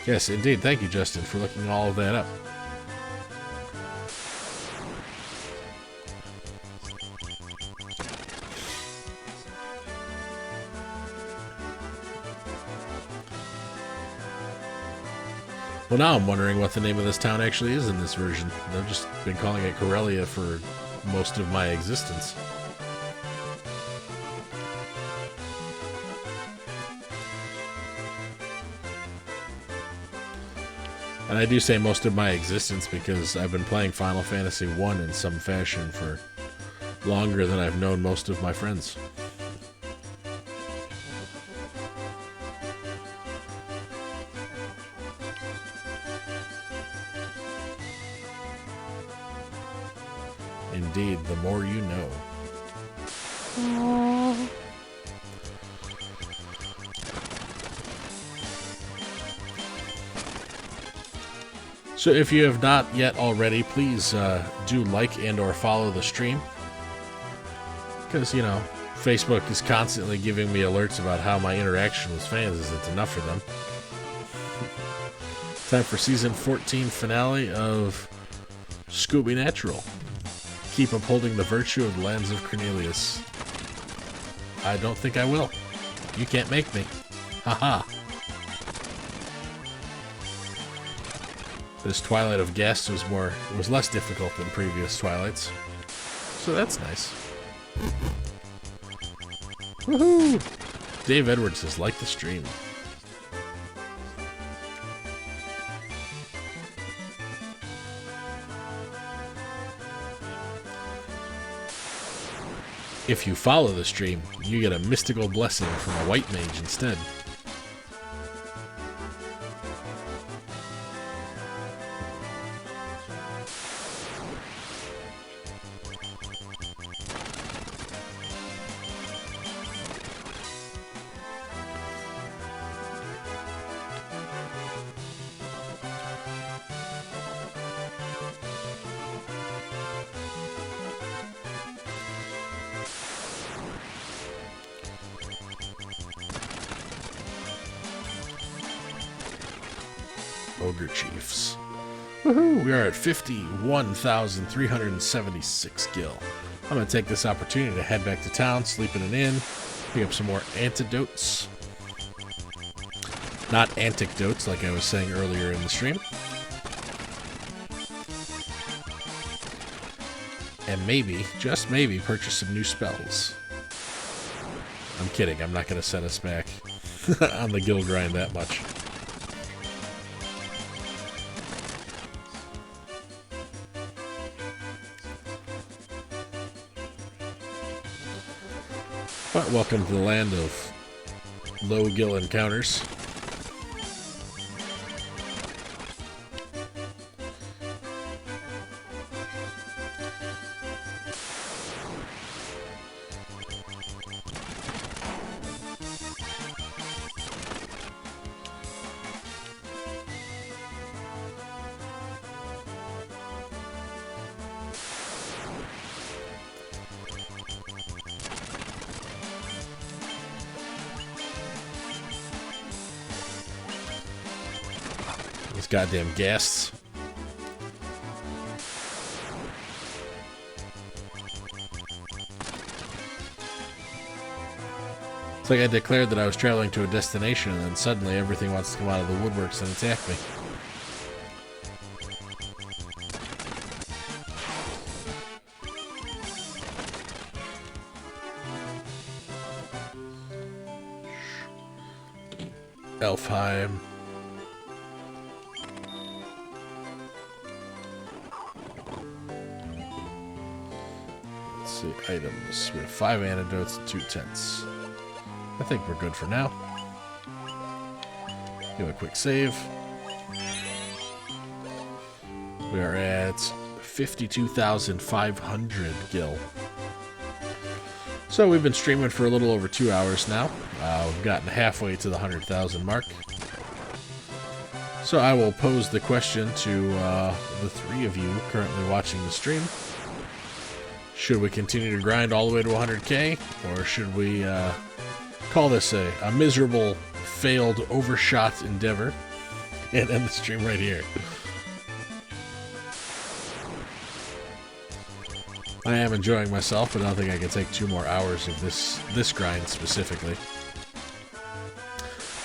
Yes, indeed, thank you, Justin, for looking all of that up. Well, now I'm wondering what the name of this town actually is in this version. I've just been calling it Corellia for most of my existence. And I do say most of my existence because I've been playing Final Fantasy I in some fashion for longer than I've known most of my friends. Indeed, the more you know. So if you have not yet already, please do like and or follow the stream. Because, you know, Facebook is constantly giving me alerts about how my interaction with fans isn't enough for them. Time for Season 14 finale of Scooby Natural. Keep upholding the virtue of the lands of Cornelius. I don't think I will. You can't make me. Haha. This Twilight of Guests was less difficult than previous Twilights. So that's nice. Woohoo! Dave Edwards says, like the stream. If you follow the stream, you get a mystical blessing from a white mage instead. Ogre Chiefs. Woohoo! We are at 51,376 gil. I'm going to take this opportunity to head back to town, sleep in an inn, pick up some more antidotes. Not antidotes, like I was saying earlier in the stream. And maybe, just maybe, purchase some new spells. I'm kidding, I'm not going to set us back on the gil grind that much. But welcome to the land of low gil encounters. These goddamn ghasts. It's like I declared that I was traveling to a destination and then suddenly everything wants to come out of the woodworks and attack me. Elfheim. Let's see, items. We have 5 antidotes and 2 tents. I think we're good for now. Do a quick save. We are at 52,500 gil. So we've been streaming for a little over 2 hours now. We've gotten halfway to the 100,000 mark. So I will pose the question to the 3 of you currently watching the stream. Should we continue to grind all the way to 100k? Or should we call this a miserable, failed, overshot endeavor and end the stream right here? I am enjoying myself, but I don't think I can take 2 more hours of this grind specifically.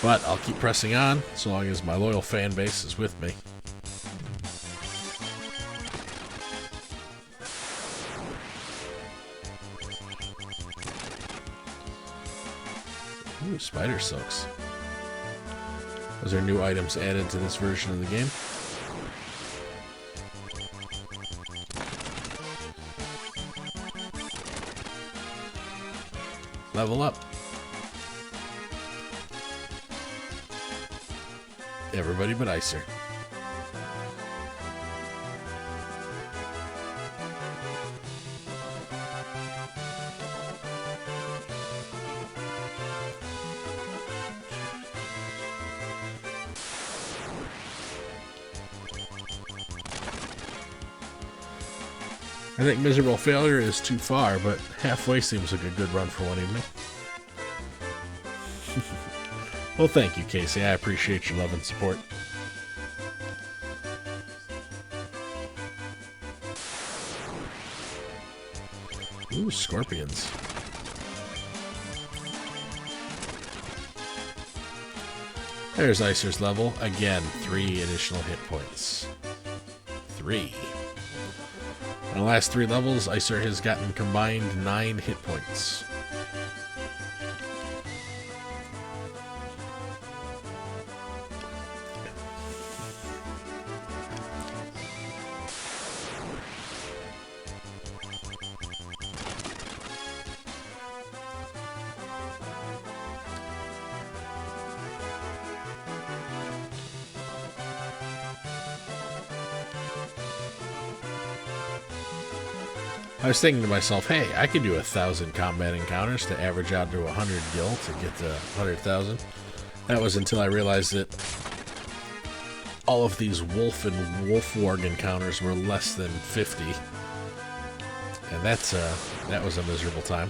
But I'll keep pressing on so long as my loyal fan base is with me. Ooh, spider silks. Those are new items added to this version of the game. Level up. Everybody but Icer. I think Miserable Failure is too far, but halfway seems like a good run for one evening. Well, thank you, Casey. I appreciate your love and support. Ooh, scorpions. There's Icer's level. Again, 3 additional hit points. 3. In the last 3 levels, Icer has gotten combined 9 hit points. I was thinking to myself, hey, I could do 1,000 combat encounters to average out to 100 gil to get to 100,000. That was until I realized that all of these wolf and wolfwarg encounters were less than 50. And that was a miserable time.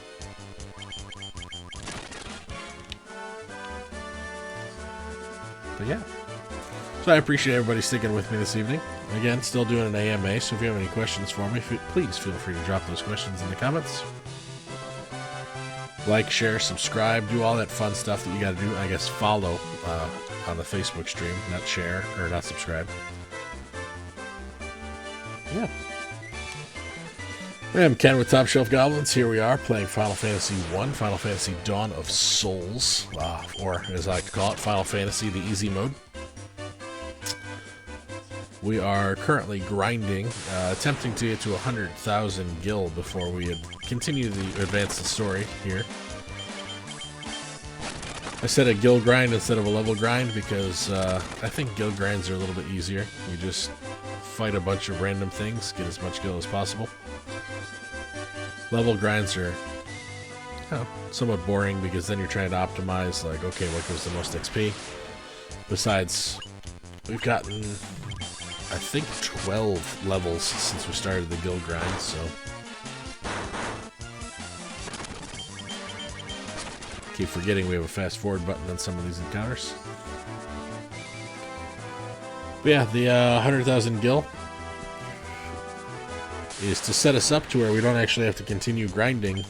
But yeah. So I appreciate everybody sticking with me this evening. Again, still doing an AMA, so if you have any questions for me, please feel free to drop those questions in the comments. Like, share, subscribe, do all that fun stuff that you gotta do. I guess follow on the Facebook stream, not share, or not subscribe. Yeah. I'm Ken with Top Shelf Goblins. Here we are playing Final Fantasy 1, Final Fantasy Dawn of Souls, or as I like to call it, Final Fantasy the Easy Mode. We are currently grinding, attempting to get to 100,000 gil before we continue to advance the story here. I said a gil grind instead of a level grind because I think gil grinds are a little bit easier. You just fight a bunch of random things, get as much gil as possible. Level grinds are somewhat boring because then you're trying to optimize, like, okay, what gives the most XP? Besides, we've gotten, I think, 12 levels since we started the guild grind, so keep forgetting we have a fast forward button on some of these encounters. But yeah, the 100,000 gil is to set us up to where we don't actually have to continue grinding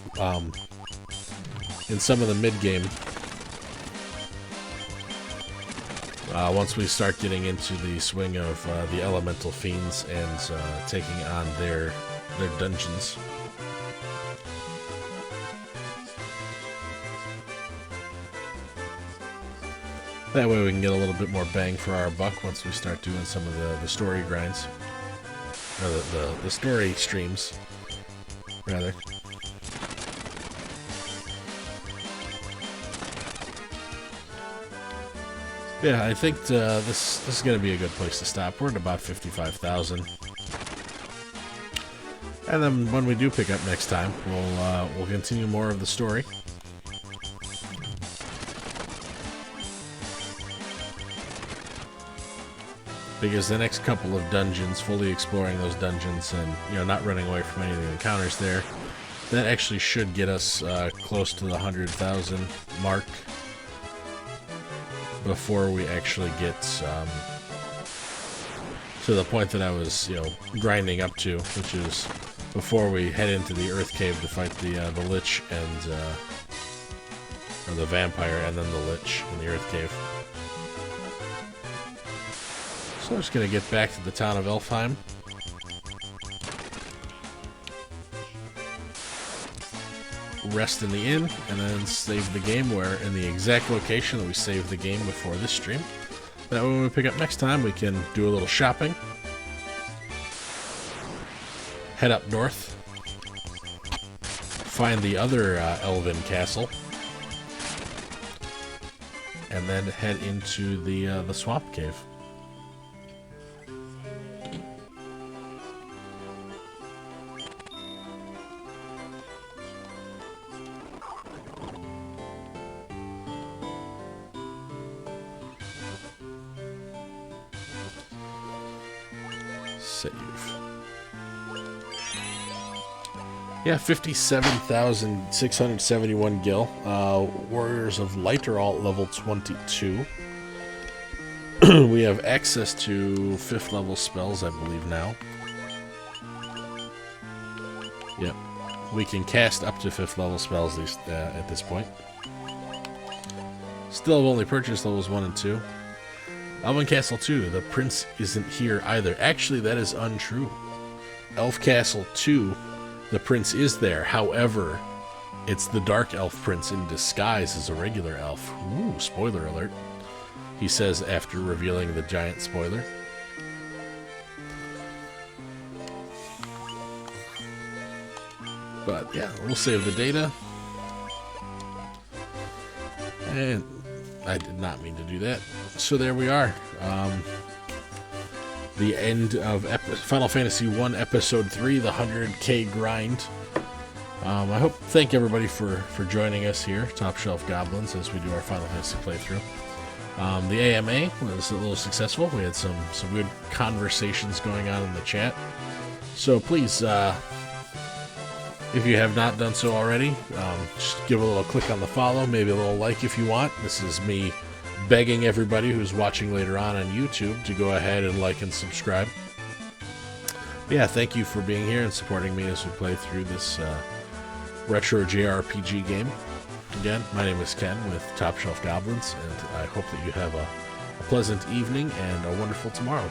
in some of the mid-game. Once we start getting into the swing of the elemental fiends and taking on their dungeons. That way we can get a little bit more bang for our buck once we start doing some of the story grinds. Or the story streams, rather. Yeah, I think this is going to be a good place to stop. We're at about 55,000. And then when we do pick up next time, we'll continue more of the story. Because the next couple of dungeons, fully exploring those dungeons and not running away from any of the encounters there, that actually should get us close to the 100,000 mark before we actually get to the point that I was grinding up to, which is before we head into the Earth Cave to fight the Lich and or the Vampire and then the Lich in the Earth Cave. So I'm just going to get back to the town of Elfheim. Rest in the inn, and then save the game where in the exact location that we saved the game before this stream. That way when we pick up next time, we can do a little shopping. Head up north. Find the other elven castle. And then head into the swamp cave. Save. Yeah, 57,671 gil. Warriors of Light are all at level 22. We have access to 5th level spells, I believe, now. Yep. We can cast up to 5th level spells at this point. Still have only purchased levels 1 and 2. Elven Castle 2, the prince isn't here either. Actually, that is untrue. Elf Castle 2, the prince is there. However, it's the Dark Elf Prince in disguise as a regular elf. Ooh, spoiler alert. He says after revealing the giant spoiler. But yeah, we'll save the data. And I did not mean to do that. So there we are. The end of Final Fantasy 1 Episode 3, the 100k grind. Thank everybody for joining us here, Top Shelf Goblins, as we do our Final Fantasy playthrough. The AMA was a little successful. We had some good conversations going on in the chat. So please, if you have not done so already, just give a little click on the follow, maybe a little like if you want. This is me begging everybody who's watching later on YouTube to go ahead and like and subscribe. But yeah, thank you for being here and supporting me as we play through this retro JRPG game. Again, my name is Ken with Top Shelf Goblins, and I hope that you have a pleasant evening and a wonderful tomorrow.